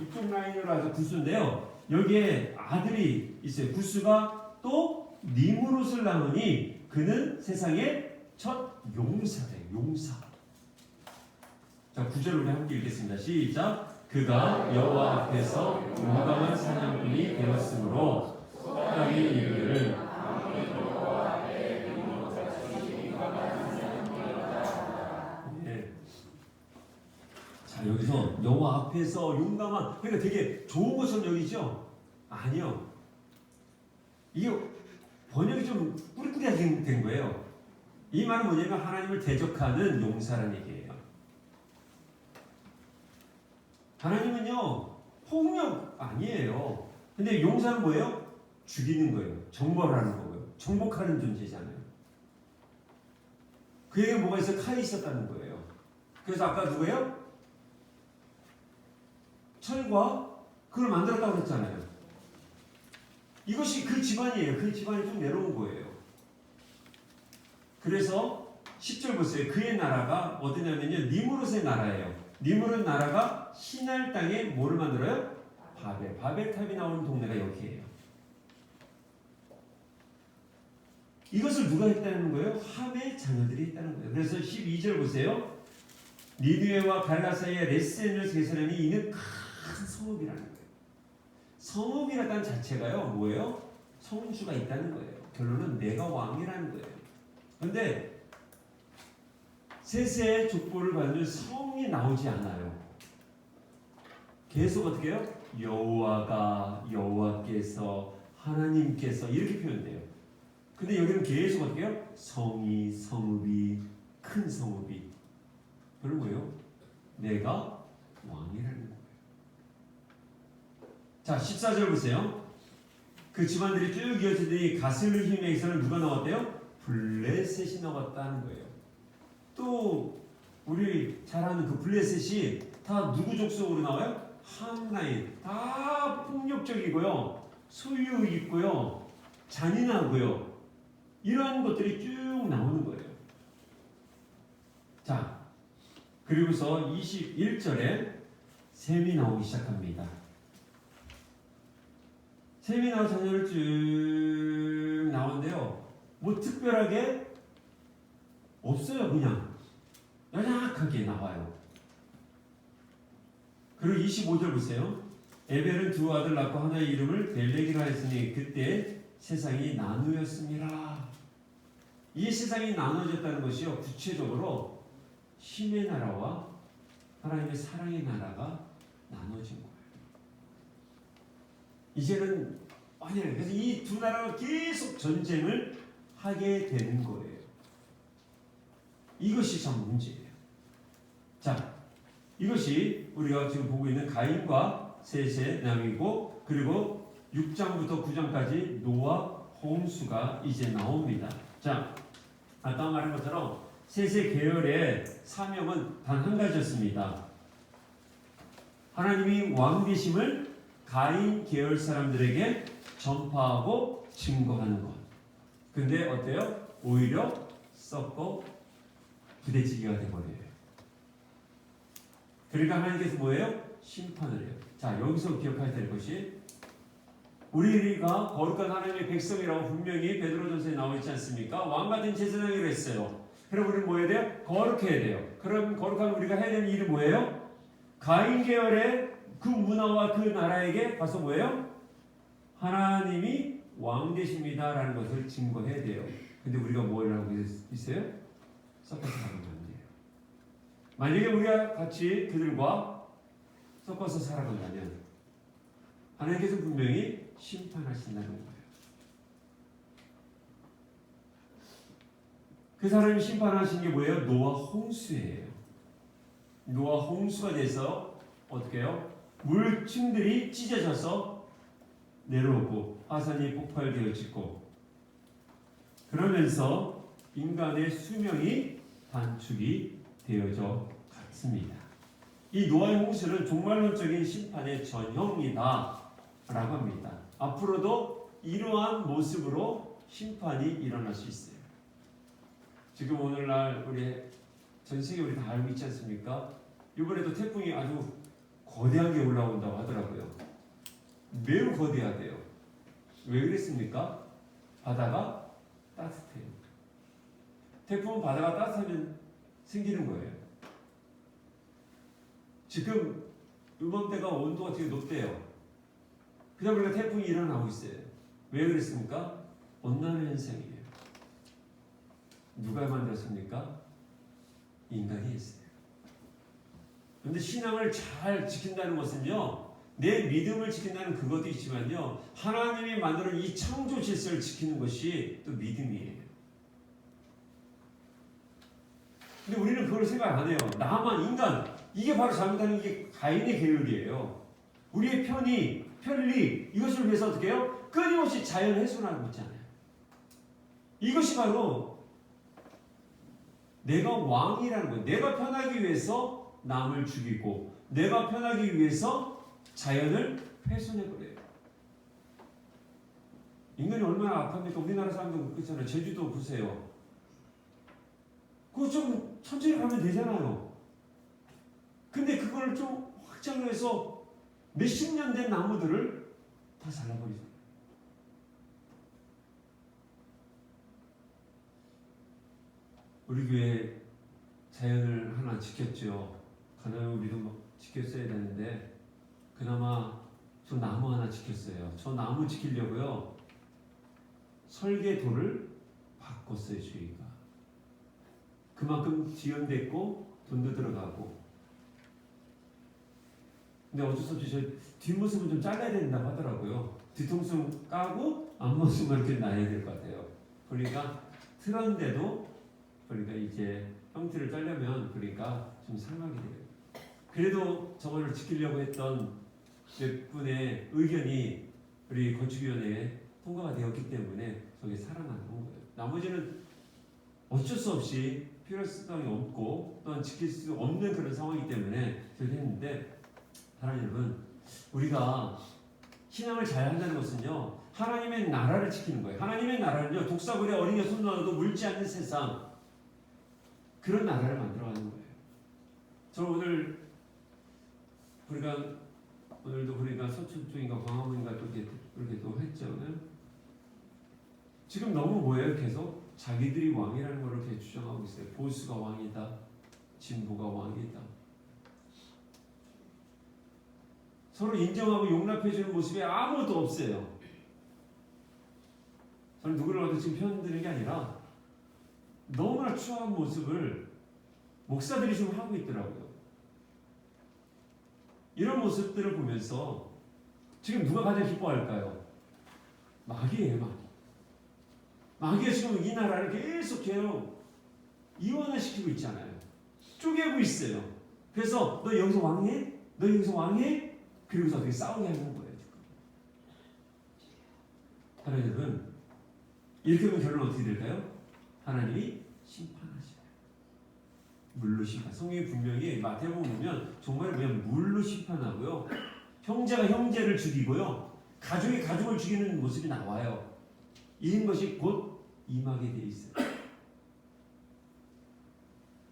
이쪽 라인으로 해서 구스인데요. 여기에 아들이 있어요. 구스가 또 니므롯을 낳으니 그는 세상의 첫 용사래요. 용사. 자, 9절 우리 함께 읽겠습니다. 시작. 그가 여호와 앞에서 용감한 사냥꾼이 되었으므로 땅이 이르기를 네. 자, 여기서 여호와 앞에서 용감한, 그러니까 되게 좋은 것처럼 여기죠? 아니요. 이게 번역이 좀 꾸리꾸리하게 된 거예요. 이 말은 뭐냐면 하나님을 대적하는 용사라는 얘기예요. 하나님은요, 폭력 아니에요. 근데 용사는 뭐예요? 죽이는 거예요. 정벌하는 거예요. 정복하는 존재잖아요. 그에게 뭐가 있어? 칼이 있었다는 거예요. 그래서 아까 누구예요? 철과 그걸 만들었다고 했잖아요. 이것이 그 집안이에요. 그 집안이 좀 내려온 거예요. 그래서 10절 보세요. 그의 나라가 어디냐면요, 니므롯의 나라예요. 니므롯 나라가 신할 땅에 뭐를 만들어요? 바벨. 바벨탑이 나오는 동네가 여기예요. 이것을 누가 했다는 거예요? 함의 자녀들이 했다는 거예요. 그래서 12절 보세요. 니느웨와 갈라 사이에 레센을 개설하니 이는 큰 성읍이라는 거예요. 성읍이라는 자체가요, 뭐예요? 성주가 있다는 거예요. 결론은 내가 왕이라는 거예요. 그런데 세세의 족보를 받으면 성이 나오지 않아요. 계속 어떻게 해요? 여호와가, 여호와께서, 하나님께서 이렇게 표현돼요. 근데 여기는 계속 어떻게 해요? 성이, 성읍이, 큰 성읍이. 그런 거예요. 내가 왕이라는 거예요. 자, 14절 보세요. 그 집안들이 쭉 이어지더니 가슬림에서는 누가 나왔대요? 블레셋이 나왔다는 거예요. 또 우리 잘 아는 그 블레셋이 다 누구 족속으로 나와요? 함라인. 다 폭력적이고요. 소유 있고요. 잔인하고요. 이러한 것들이 쭉 나오는 거예요. 자, 그리고서 21절에 셈이 나오기 시작합니다. 셈이 나와 자녀를 쭉 나오는데요. 뭐 특별하게 없어요. 그냥 연약하게 나와요. 그리고 25절 보세요. 에벨은 두 아들 낳고 하나의 이름을 벨렉이라 했으니 그때 세상이 나누었습니다. 이 세상이 나눠졌다는 것이요. 구체적으로 힘의 나라와 하나님의 사랑의 나라가 나눠진 거예요. 이제는 아니에요. 그래서 이 두 나라가 계속 전쟁을 하게 되는 거예요. 이것이 참 문제예요. 자, 이것이 우리가 지금 보고 있는 가인과 셋의 남이고, 그리고 6장부터 9장까지 노아 홍수가 이제 나옵니다. 자, 아까 말한 것처럼 셋의 계열의 사명은 단 한 가지였습니다. 하나님이 왕 되심을 가인 계열 사람들에게 전파하고 증거하는 것. 근데 어때요? 오히려 썩고 부대찌개가 되버려요. 그러니까 하나님께서 뭐예요? 심판을 해요. 자, 여기서 기억해야 될 것이, 우리가 거룩한 하나님의 백성이라고 분명히 베드로전서에 나와 있지 않습니까? 왕같은 제사장이라 했어요. 그럼 우리는 뭐 해야 돼요? 거룩해야 돼요. 그럼 거룩한 우리가 해야 되는 일이 뭐예요? 가인 계열의 그 문화와 그 나라에게 가서 뭐예요? 하나님이 왕 되십니다라는 것을 증거해야 돼요. 근데 우리가 뭘 하고 있어요? 섞어서 살아가면 안 돼요. 만약에 우리가 같이 그들과 섞어서 살아간다면 하나님께서 분명히 심판하신다는 거예요. 그 사람이 심판하신 게 뭐예요? 노아 홍수예요. 노아 홍수가 돼서 어떻게 해요? 물층들이 찢어져서 내려오고 화산이 폭발되어지고, 그러면서 인간의 수명이 단축이 되어져 갔습니다. 이 노아의 홍수는 종말론적인 심판의 전형이다 라고 합니다. 앞으로도 이러한 모습으로 심판이 일어날 수 있어요. 지금 오늘날 우리 전 세계 우리 다 알고 있지 않습니까? 이번에도 태풍이 아주 거대하게 올라온다고 하더라고요. 매우 거대하대요. 왜 그랬습니까? 바다가 따뜻해요. 태풍은 바다가 따뜻하면 생기는 거예요. 지금 이맘때가 온도가 되게 높대요. 그냥 우리가 태풍이 일어나고 있어요. 왜 그랬습니까? 온난화 현상이에요. 누가 만들었습니까? 인간이 했어요. 그런데 신앙을 잘 지킨다는 것은요, 내 믿음을 지킨다는 그것도 있지만요, 하나님이 만드는 이 창조 질서를 지키는 것이 또 믿음이에요. 근데 우리는 그걸 생각 안 해요. 나만, 인간, 이게 바로 잘못하는 게 가인의 계율이에요. 우리의 편리, 이것을 위해서 어떻게 해요? 끊임없이 자연 훼손하고 있잖아요. 이것이 바로 내가 왕이라는 거예요. 내가 편하기 위해서 남을 죽이고, 내가 편하기 위해서 자연을 훼손해버려요. 인간이 얼마나 악합니까? 우리나라 사람도 그렇잖아요. 제주도 보세요. 그거 좀 천천히 가면 되잖아요. 근데 그걸 좀 확장을 해서 몇십 년 된 나무들을 다 잘라버리잖아요. 우리 교회 자연을 하나 지켰죠. 가나요? 우리도 막 지켰어야 되는데 그나마 저 나무 하나 지켰어요. 저 나무 지키려고요, 설계도를 바꿨어요. 저희가 그만큼 지연됐고 돈도 들어가고. 근데 어쩔 수 없이 저 뒷모습은 좀 잘라야 된다고 하더라고요. 뒤통수 까고 앞모습만 이렇게 놔야 될 것 같아요. 그러니까 틀었는데도 그러니까 이제 형태를 짜려면 그러니까 좀 상하게 돼요. 그래도 저거를 지키려고 했던 몇 분의 의견이 우리 건축위원회에 통과가 되었기 때문에 저게 살아나는 거예요. 나머지는 어쩔 수 없이 필요성이 없고 또한 지킬 수 없는 그런 상황이기 때문에 저렇게 했는데, 하나님 여러분, 우리가 신앙을 잘 한다는 것은요, 하나님의 나라를 지키는 거예요. 하나님의 나라는요, 독사굴에 어린이 손 놔도 물지 않는 세상, 그런 나라를 만들어가는 거예요. 저 오늘 오늘도 서초 쪽인가 광화문인가 그렇게 또 했죠. 네? 지금 너무 뭐예요? 계속 자기들이 왕이라는 걸 이렇게 주장하고 있어요. 보수가 왕이다, 진보가 왕이다. 서로 인정하고 용납해주는 모습이 아무것도 없어요. 저는 누구를 어디 지금 편드는 게 아니라 너무나 추한 모습을 목사들이 지금 하고 있더라고요. 이런 모습들을 보면서 지금 누가 가장 기뻐할까요? 마귀예요, 마귀. 마귀가 지금 이 나라를 계속해요 이원화시키고 있잖아요. 쪼개고 있어요. 그래서 너 여기서 왕해? 너 여기서 왕해? 그리고서 어떻게 싸우게 하는 거예요, 지금. 하나님은 이렇게 보면 결론은 어떻게 될까요? 하나님이 심판하시나요? 물로 심판. 성경이 분명히 마태복음 보면 정말 그냥 물로 심판하고요. 형제가 형제를 죽이고요. 가족이 가족을 죽이는 모습이 나와요. 이런 것이 곧 임하게 되어 있어요.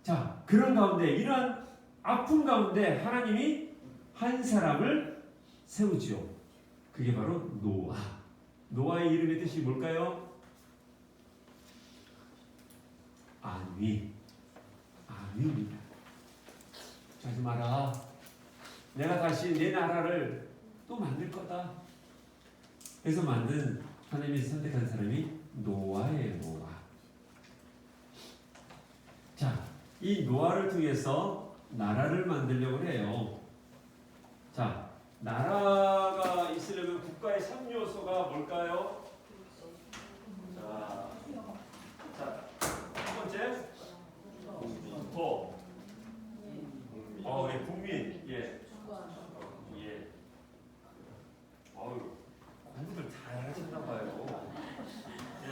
자, 그런 가운데, 이러한 아픔 가운데 하나님이 한 사람을 세우지요. 그게 바로 노아. 노아의 이름의 뜻이 뭘까요? 안위. 안위입니다. 하지 마라. 내가 다시 내 나라를 또 만들 거다. 그래서 만든, 하나님이 선택한 사람이 노아예요, 노아. 자, 이 노아를 통해서 나라를 만들려고 해요. 자, 나라가 있으려면 국가의 3요소가 뭘까요? 자, 첫 번째, 국토. 우리 국민. 예. 공부를 잘 하셨나 봐요. 예.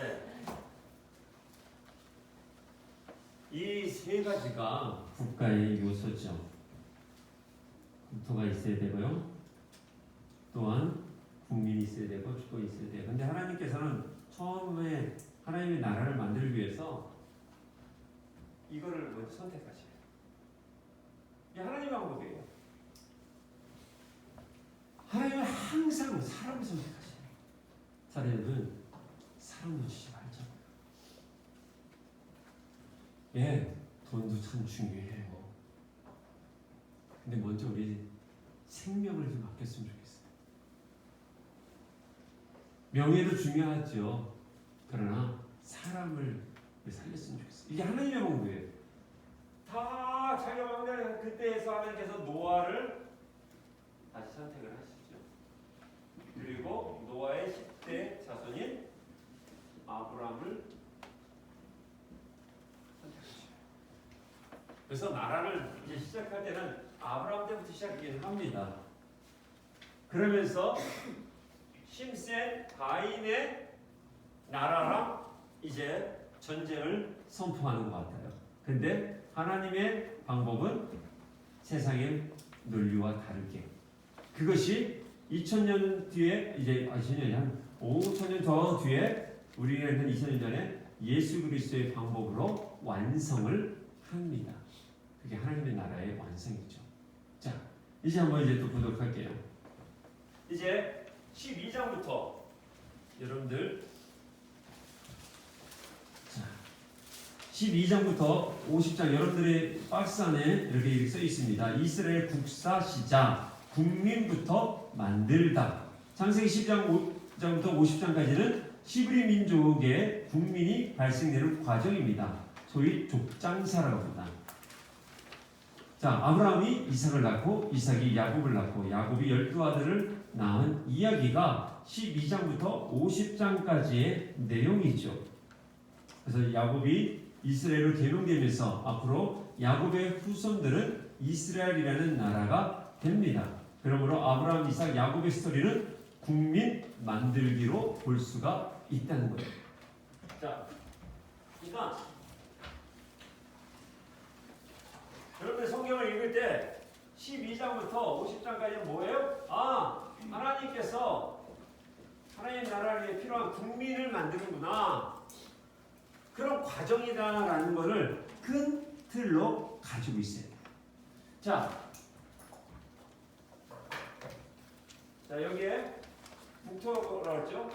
이 세 가지가 국가의 요소죠. 국토가 있어야 되고요. 또한 국민이 있어야 되고 주권이 있어야 돼요. 근데 하나님께서는 처음에 하나님의 나라를 만들기 위해서 이거를 먼저 선택하셔요. 이게 하나님의 방법이에요. 하나님은 항상 사람을 선택하셔요. 사람은 사람 놓치지 말자고요. 예, 돈도 참 중요해요. 근데 먼저 우리 생명을 좀 아꼈으면 좋겠어요. 명예도 중요하죠. 그러나 사람을 살렸으면 좋겠어요. 이게 하나님의 방법이에요. 다 자기가 막내 그때에서 하나님께서 노아를 다시 선택을 하시죠. 그리고 노아의 10대 자손인 아브라함을 선택하셔요. 그래서 나라를 이제 시작할 때는 아브라함 때부터 시작이긴 합니다. 그러면서 심센 가인의 나라랑 이제 전쟁을 선포하는 것 같아요. 근데 하나님의 방법은 세상의 논리와 다르게, 그것이 2000년 뒤에, 이제 2000년이 한 5000년 더 뒤에, 우리가 2000년 전에 예수 그리스도의 방법으로 완성을 합니다. 그게 하나님의 나라의 완성이죠. 자, 이제 한번 또 보도록 할게요. 이제 12장부터 여러분들, 자, 12장부터 50장, 여러분들의 박스 안에 이렇게 써 있습니다. 이스라엘 국사시작, 국민부터 만들다. 창세기 10장부터 50장까지는 히브리 민족의 국민이 발생되는 과정입니다. 소위 족장사라고 합니다. 자, 아브라함이 이삭을 낳고 이삭이 야곱을 낳고 야곱이 12아들을 낳은 이야기가 12장부터 50장까지의 내용이죠. 그래서 야곱이 이스라엘로 개명되면서 앞으로 야곱의 후손들은 이스라엘이라는 나라가 됩니다. 그러므로 아브라함, 이삭, 야곱의 스토리는 국민 만들기로 볼 수가 있다는 거예요. 자, 그러니까 여러분들 성경을 읽을 때 12장부터 50장까지는 뭐예요? 하나님께서 하나님 나라를 위해 필요한 국민을 만드는구나. 그런 과정이다라는 것을 큰 틀로 가지고 있어요. 자, 여기에 북토라고 했죠?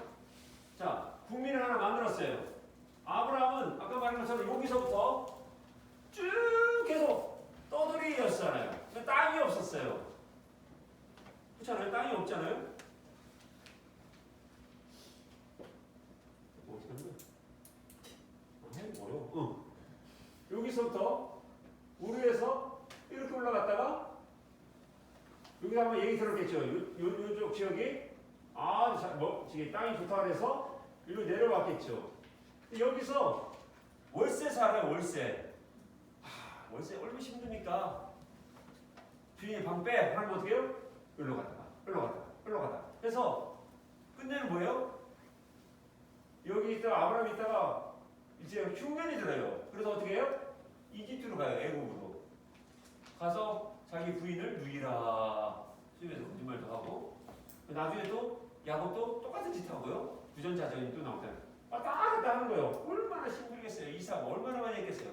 자, 국민을 하나 만들었어요. 아브라함은 아까 말한 것처럼 여기서부터 쭉 계속 떠돌이였잖아요. 땅이 없었어요. 그렇잖아요? 땅이 없잖아요? 어떻게 하는 거야? 어려워. 여기서부터 우르에서 이렇게 올라갔다가 여기 한번 얘기 들었겠죠. 요쪽 지역이 땅이 좋다 그래서 여기로 내려왔겠죠. 여기서 월세 살아요. 월세. 월세 얼마나 힘듭니까? 주인이 방 빼 하면 어떻게 해요? 여기로 갔다가 그래서 끝내는 뭐예요? 여기 있다가 아브라함이 있다가 이제 흉년이 들어요. 그래서 어떻게 해요? 이집트로 가요. 애국으로 가서 자기 부인을 누이라 집에서 거짓말도 하고 나중에 또 야곱도 똑같은 짓 하고요. 부전자전이 또 나오잖아요. 왔다 갔다 하는 거예요. 얼마나 힘들겠어요. 이사가 얼마나 많이 했겠어요.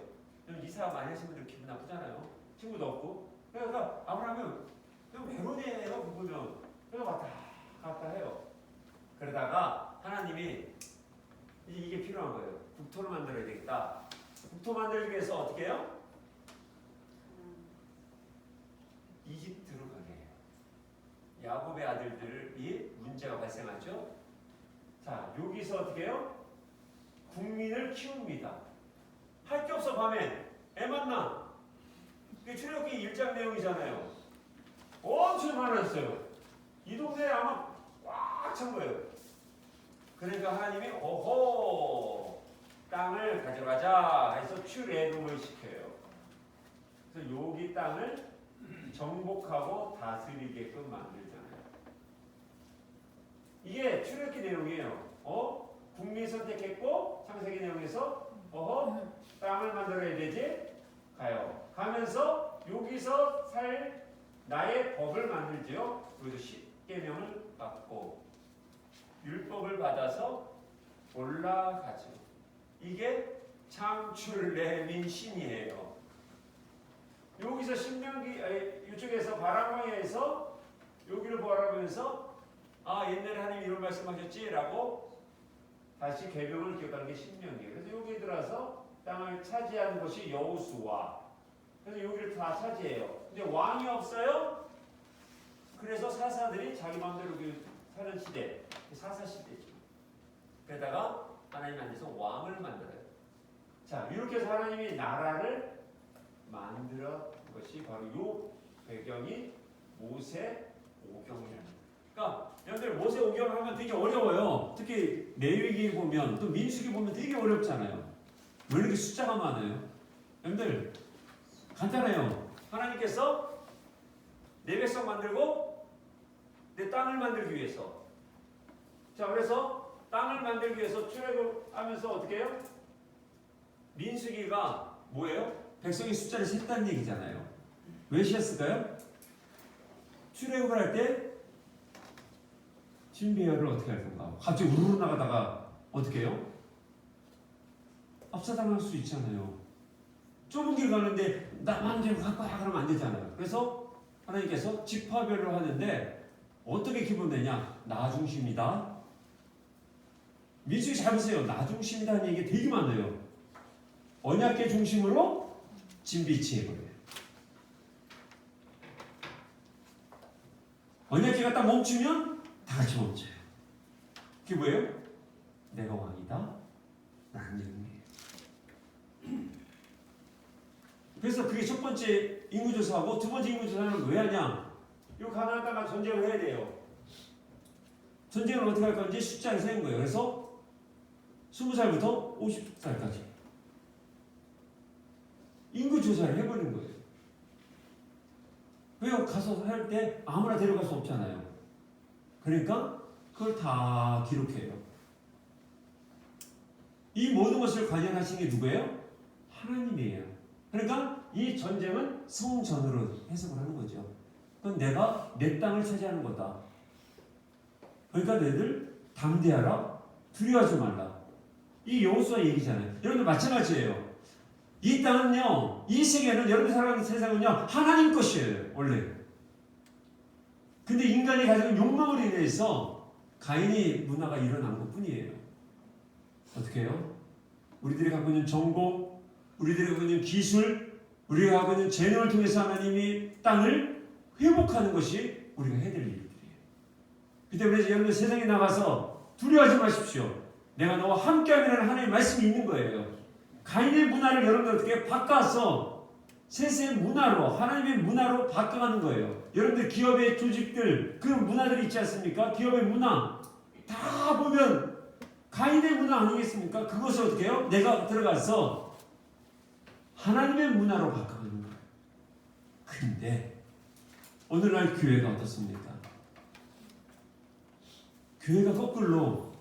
이사 많이 하신 분들 기분 나쁘잖아요. 친구도 없고. 그래서 아브라함은 외로네요. 보면 그래서 왔다 갔다 해요. 그러다가 하나님이 이게 필요한 거예요. 국토를 만들어야 되겠다. 국토 만들기 위해서 어떻게 해요? 이집트로 가게 해요. 야곱의 아들들이 문제가 발생하죠. 자, 여기서 어떻게 해요? 국민을 키웁니다. 할 게 없어. 밤에 애 만나. 그게 출애굽기 1장 내용이잖아요. 엄청 많았어요. 이 동네에 아마 꽉 찬 거예요. 그러니까 하나님이 땅을 가져가자 해서 출애굽을 시켜요. 그래서 여기 땅을 정복하고 다스리게끔 만들잖아요. 이게 출애굽기 내용이에요. 국민 선택했고 창세기 내용에서 땅을 만들어야 되지. 가면서 여기서 살 나의 법을 만들지요. 그래서 십계명을 받고 율법을 받아서 올라가죠. 이게 창출레민신이에요. 여기서 신명기 이쪽에서 바라광야에서 여기를 보라면서 옛날에 하나님 이런 말씀하셨지라고 다시 계명을 기억하는 게 신명기예요. 그래서 여기 들어서 땅을 차지하는 것이 여호수아. 그래서 여기를 다 차지해요. 근데 왕이 없어요. 그래서 사사들이 자기 마음대로 사는 시대, 사사 시대죠. 그러다가 하나님 안에서 왕을 만들어요. 자, 이렇게 해서 하나님이 나라를 만들어 것이 바로 요 배경이 모세오경이라는 거예요. 그러니까 여러분들 모세오경을 하면 되게 어려워요. 특히 레위기 보면 또 민수기 보면 되게 어렵잖아요. 왜 이렇게 숫자가 많아요? 여러분들 간단해요. 하나님께서 내 백성 만들고 내 땅을 만들기 위해서. 자, 그래서 땅을 만들기 위해서 출애굽하면서 어떻게 해요? 민수기가 뭐예요? 백성의 숫자를 셌다는 얘기잖아요. 왜 셌을까요? 출애굽을 할 때 진비열을 어떻게 할 건가? 갑자기 우르르 나가다가 어떻게 해요? 압사당할 수 있잖아요. 좁은 길 가는데 나만 좀 갖고 와 그러면 안 되잖아요. 그래서 하나님께서 지파별로 하는데 어떻게 기본되냐? 나 중심이다. 민수기 잘 보세요. 나 중심이라는 얘기 되게 많아요. 언약계 중심으로 진비치해버려요. 언약계가 딱 멈추면 다 같이 멈춰요. 그게 뭐예요? 내가 왕이다. 라는 얘기예요. 그래서 그게 첫 번째 인구조사하고 두 번째 인구조사는 왜 하냐? 이 가나안 땅과 전쟁을 해야 돼요. 전쟁을 어떻게 할 건지 숫자를 세는 거예요. 그래서 20살부터 50살까지 인구 조사를 해버린 거예요. 왜요? 가서 할 때 아무나 데려갈 수 없잖아요. 그러니까 그걸 다 기록해요. 이 모든 것을 관여하신 게 누구예요? 하나님이에요. 그러니까 이 전쟁은 성전으로 해석을 하는 거죠. 그건 내가 내 땅을 차지하는 거다. 그러니까 너희들 담대하라, 두려워하지 말라. 이 여호수아 얘기잖아요. 여러분들 마찬가지예요. 이 땅은요, 이 세계는, 여러분들 살아가는 세상은요, 하나님 것이에요, 원래. 근데 인간이 가지고 욕망으로 인해서 가인의 문화가 일어난 것 뿐이에요. 어떻게 해요? 우리들이 갖고 있는 정보, 우리들이 갖고 있는 기술, 우리가 갖고 있는 재능을 통해서 하나님이 땅을 회복하는 것이 우리가 해야 될 일들이에요. 그 때문에 여러분들 세상에 나가서 두려워하지 마십시오. 내가 너와 함께하는 하나님의 말씀이 있는 거예요. 가인의 문화를 여러분들 어떻게 바꿔서 세상의 문화로, 하나님의 문화로 바꿔가는 거예요. 여러분들 기업의 조직들, 그 문화들이 있지 않습니까? 기업의 문화 다 보면 가인의 문화 아니겠습니까? 그것을 어떻게 해요? 내가 들어가서 하나님의 문화로 바꿔가는 거예요. 근데 오늘날 교회가 어떻습니까? 교회가 거꾸로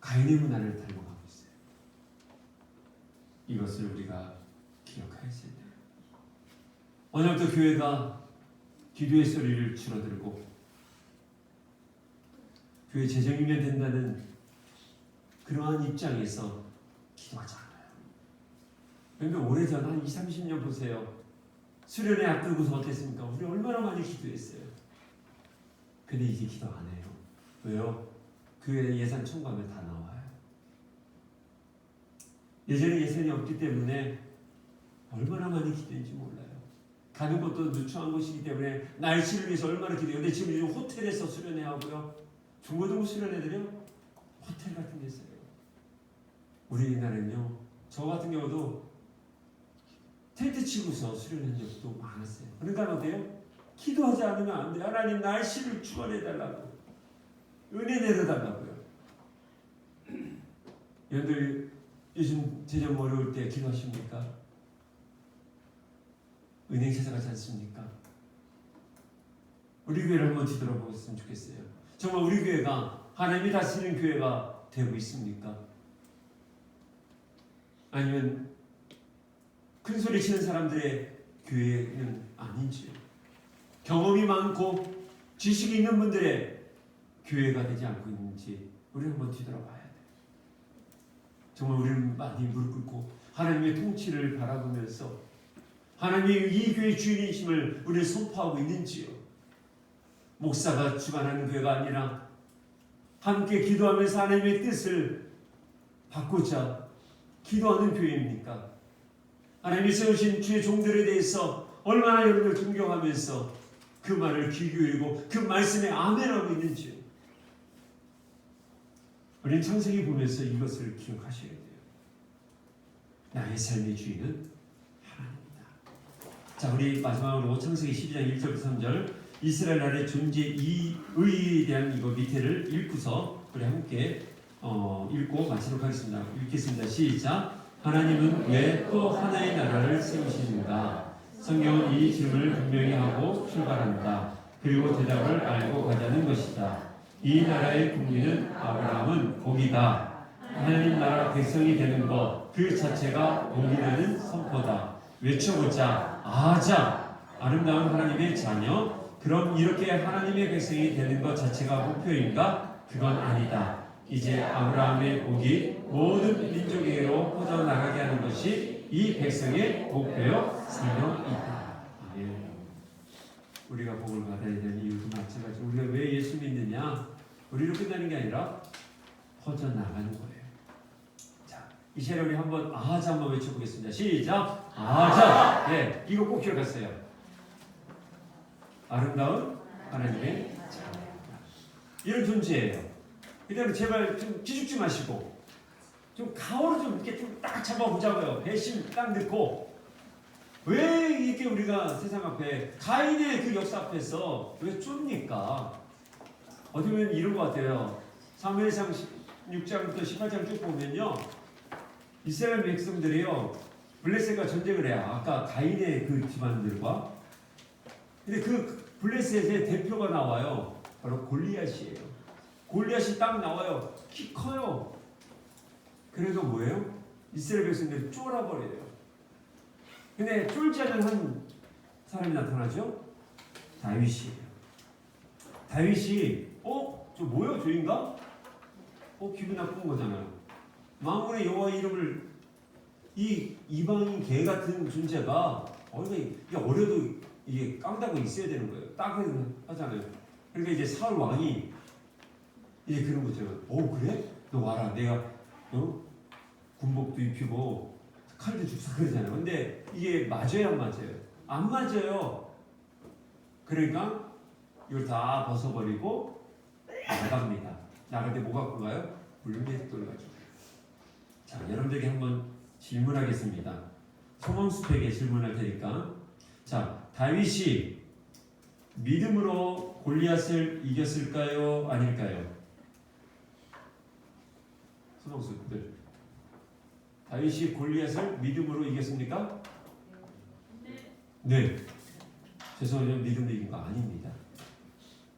가인의 문화를 닮아가고 있어요. 이것을 우리가 기억해야 돼요. 오늘부터 교회가 기도의 소리를 줄어들고 교회 재정이면 된다는 그러한 입장에서 기도하지 않아요. 그런데 오래전 한 20, 30년 보세요. 수련회 앞두고서 어땠습니까? 우리 얼마나 많이 기도했어요. 근데 이제 기도 안 해요. 왜요? 교회 예산 청구하면 다 나와요. 예전에 예산이 없기 때문에 얼마나 많이 기도했는지 몰라요. 가는 것도 누추한 곳이기 때문에 날씨를 위해서 얼마나 기도해요. 근데 지금 요즘 호텔에서 수련회 하고요. 중고등부 수련회들이요. 호텔 같은 데 있어요. 우리나라는요. 저 같은 경우도 텐트 치고서 수련한 적도 많았어요. 그러니까 어때요? 기도하지 않으면 안 돼요. 하나님 날씨를 주관해달라고. 은혜 내려달라고요. 여러분들 요즘 재정 어려울 때 기도하십니까? 은행 찾아가지 않습니까? 우리 교회를 한번 뒤돌아보셨으면 좋겠어요. 정말 우리 교회가 하나님이 다스리는 교회가 되고 있습니까? 아니면 큰 소리 치는 사람들의 교회는 아닌지요? 경험이 많고 지식이 있는 분들의 교회가 되지 않고 있는지 우리 한번 뒤돌아봐야 돼요. 정말 우리는 많이 무릎 꿇고 하나님의 통치를 바라보면서 하나님의 이 교회의 주인이심을 우리는 선포하고 있는지요? 목사가 주관하는 교회가 아니라 함께 기도하면서 하나님의 뜻을 받고자 기도하는 교회입니까? 하나님이 세우신 주의 종들에 대해서 얼마나 여러분을 존경하면서 그 말을 귀 기울이고 그 말씀에 아멘하고 있는지요? 우리는 창세기 보면서 이것을 기억하셔야 돼요. 나의 삶의 주인은 하나님이다. 자, 우리 마지막으로 창세기 12장 1절부터 3절 이스라엘 나라의 존재 이의에 대한 이거 밑에를 읽고서 우리 함께 읽고 마치도록 하겠습니다. 읽겠습니다. 시작. 하나님은 왜 또 하나의 나라를 세우시는가? 성경은 이 질문을 분명히 하고 출발합니다. 그리고 대답을 알고 가자는 것이다. 이 나라의 국민은 아브라함은 복이다. 하나님 나라 백성이 되는 것 그 자체가 복이라는 선포다. 외쳐보자. 아자. 아름다운 하나님의 자녀. 그럼 이렇게 하나님의 백성이 되는 것 자체가 목표인가? 그건 아니다. 이제 아브라함의 복이 모든 민족에게로 퍼져나가게 하는 것이 이 백성의 목표요 사명이다. 예. 우리가 복을 받아야 되는 이유도 마찬가지로 우리가 왜 예수 믿느냐? 우리로 끝나는 게 아니라 퍼져나가는 거예요. 자, 이 시간에 우리 한번 아자 한번 외쳐보겠습니다. 시작! 아자! 네, 이거 꼭 기억하세요. 아름다운 하나님의 자녀. 이런 존재예요. 그 다음에 제발 좀 기죽지 마시고 좀 가오로 좀 이렇게 좀 딱 잡아보자고요. 배심 딱 넣고 왜 이렇게 우리가 세상 앞에 가인의 그 역사 앞에서 왜 좁니까? 어디 보면 이런 것 같아요. 사무엘상 6장부터 18장 쭉 보면요. 이스라엘 백성들이요 블레셋과 전쟁을 해요. 아까 가인의 그 집안들과. 근데 그 블레셋의 대표가 나와요. 바로 골리앗이에요. 골리앗이 딱 나와요. 키 커요. 그래도 뭐예요? 이스라엘 백성들이 쫄아버려요. 근데 쫄지 않은 한 사람이 나타나죠? 다윗이에요. 다윗이 저 뭐예요? 저인가? 기분 나쁜 거잖아요. 만군의 여호와 이름을 이 이방인 개 같은 존재가 이게 어려도 이게 깡다고 있어야 되는 거예요. 딱 하잖아요. 그러니까 이제 사울 왕이 이제 그런 거죠. 그래? 너 와라. 내가 군복도 입히고 칼도 줍사 그러잖아요. 근데 이게 맞아요, 안 맞아요? 안 맞아요. 그러니까 이걸 다 벗어버리고 나갑니다. 나갈 때 뭐 갖고 가요? 물맷돌 가지고. 자, 여러분들에게 한번 질문하겠습니다. 소망숲에게 질문할 테니까. 자, 다윗이 믿음으로 골리앗을 이겼을까요? 아닐까요? 소망숲들. 다윗이 골리앗을 믿음으로 이겼습니까? 네. 죄송해요. 믿음으로 이긴 거 아닙니다.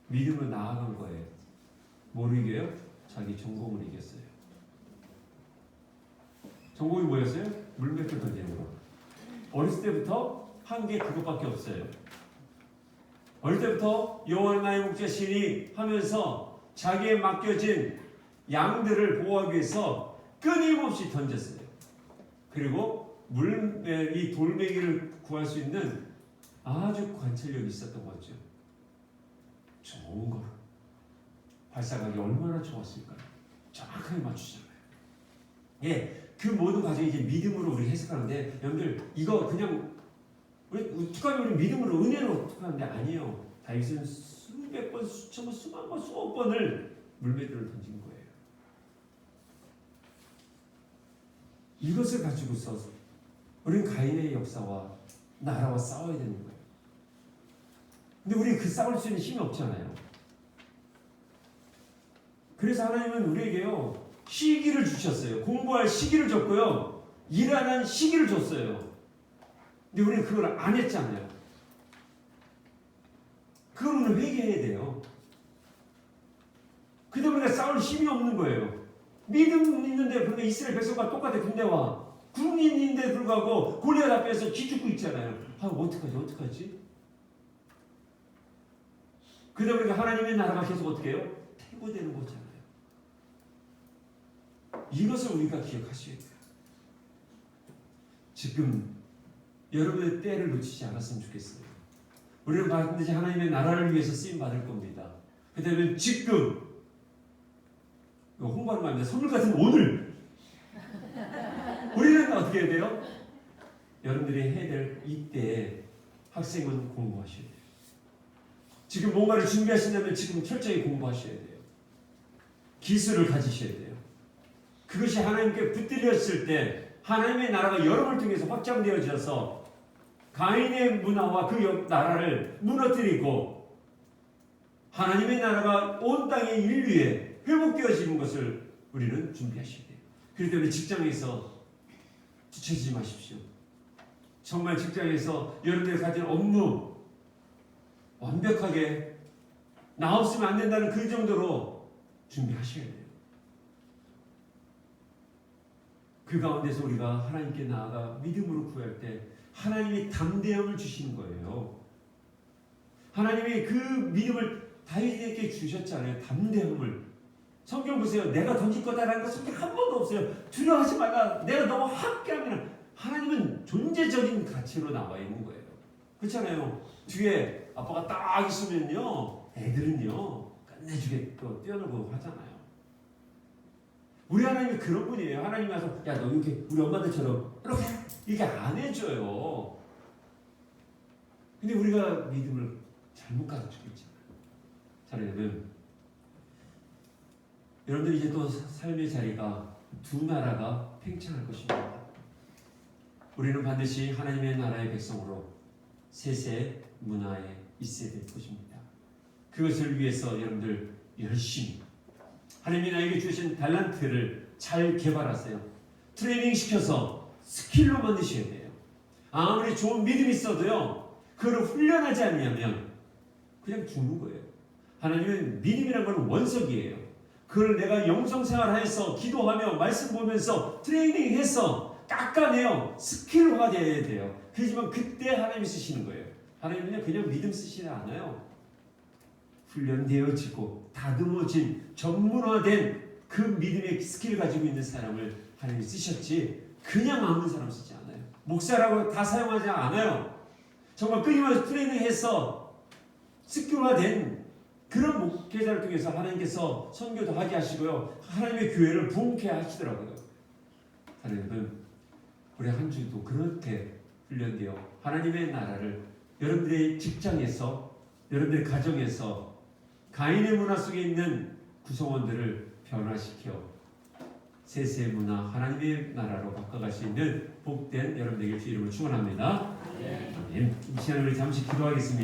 믿음으로 나아간 거예요. 뭐로 이겨요? 자기 전공을 이겼어요. 전공이 뭐였어요? 물맷돌 던지는 거. 어렸을 때부터 한 게 그것밖에 없어요. 어릴 때부터 여호와 나의 목자시니 하면서 자기에 맡겨진 양들을 보호하기 위해서 끊임없이 던졌어요. 그리고 이 돌멩이를 구할 수 있는 아주 관찰력이 있었던 거죠. 좋은 거로. 발사각이 얼마나 좋았을까요? 정확하게 맞추잖아요. 예, 그 모든 과정이 이제 믿음으로 우리 해석하는데, 여러분들 이거 그냥 우리 특별히 우리 믿음으로 은혜로 특별한데 아니에요. 다윗은 수백 번, 수천 번, 수만 번, 수억 번을 물맷돌을 던진 거예요. 이것을 가지고서 우리는 가인의 역사와 나라와 싸워야 되는 거예요. 근데 우리 그 싸울 수 있는 힘이 없잖아요. 그래서 하나님은 우리에게요 시기를 주셨어요. 공부할 시기를 줬고요, 일하는 시기를 줬어요. 근데 우리는 그걸 안 했잖아요. 그걸 우리는 회개해야 돼요. 그러다 보니까 싸울 힘이 없는 거예요. 믿음 있는데 그런데 이스라엘 백성과 똑같아. 군대와 군인인데 불구하고 골리앗 앞에서 기죽고 있잖아요. 어떡하지? 그러다 보니까 하나님의 나라가 계속 어떻게 해요? 퇴보되는 거잖아요. 이것을 우리가 기억하셔야 돼요. 지금 여러분의 때를 놓치지 않았으면 좋겠어요. 우리는 반드시 하나님의 나라를 위해서 쓰임 받을 겁니다. 그다음에 지금 홍보하는 말입니다. 선물 같은 오늘 우리는 어떻게 해야 돼요? 여러분들이 해야 될 이때 학생은 공부하셔야 돼요. 지금 뭔가를 준비하신다면 지금 철저히 공부하셔야 돼요. 기술을 가지셔야 돼요. 그것이 하나님께 붙들렸을 때 하나님의 나라가 여러분을 통해서 확장되어져서 가인의 문화와 그 나라를 무너뜨리고 하나님의 나라가 온 땅의 인류에 회복되어지는 것을 우리는 준비하셔야 돼요. 그렇기 때문에 직장에서 지치지 마십시오. 정말 직장에서 여러분들이 가진 업무 완벽하게 나 없으면 안 된다는 그 정도로 준비하셔야 돼요. 그 가운데서 우리가 하나님께 나아가 믿음으로 구할 때 하나님이 담대함을 주시는 거예요. 하나님이 그 믿음을 다윗에게 주셨잖아요. 담대함을. 성경 보세요. 내가 던질 거다라는 거 성경 한 번도 없어요. 두려워하지 말라. 내가 너와 함께하면. 하나님은 존재적인 가치로 나와 있는 거예요. 그렇잖아요. 뒤에 아빠가 딱 있으면요, 애들은요 끝내주게 또 뛰어놀고 하잖아요. 우리 하나님이 그런 분이에요. 하나님이 와서 야 너 이렇게 우리 엄마들처럼 이렇게 안 해줘요. 근데 우리가 믿음을 잘못 가르치고 있잖아요. 자, 여러분, 여러분들 이제 또 삶의 자리가 두 나라가 팽창할 것입니다. 우리는 반드시 하나님의 나라의 백성으로 세세 문화에 있어야 될 것입니다. 그것을 위해서 여러분들 열심히 하나님이 나에게 주신 달란트를 잘 개발하세요. 트레이닝 시켜서 스킬로 만드셔야 돼요. 아무리 좋은 믿음이 있어도요, 그걸 훈련하지 않으면 그냥 죽는 거예요. 하나님은 믿음이라는 건 원석이에요. 그걸 내가 영성생활해서 기도하며 말씀 보면서 트레이닝해서 깎아내요. 스킬화돼야 돼요. 그렇지만 그때 하나님이 쓰시는 거예요. 하나님은 그냥 믿음 쓰시지 않아요. 훈련되어지고 다듬어진 전문화된 그 믿음의 스킬을 가지고 있는 사람을 하나님이 쓰셨지 그냥 아무 사람 쓰지 않아요. 목사라고 다 사용하지 않아요. 정말 끊임없이 트레이닝해서 스킬화된 그런 목회자를 통해서 하나님께서 선교도 하게 하시고요. 하나님의 교회를 부흥케 하시더라고요. 하나님은 우리 한 주도 그렇게 훈련되어 하나님의 나라를 여러분들의 직장에서, 여러분들의 가정에서 가인의 문화 속에 있는 구성원들을 변화시켜 세세 문화 하나님의 나라로 바꿔갈 수 있는 복된 여러분들에게 주 이름을 축원합니다. 아멘. 이 시간을 우리 잠시 기도하겠습니다.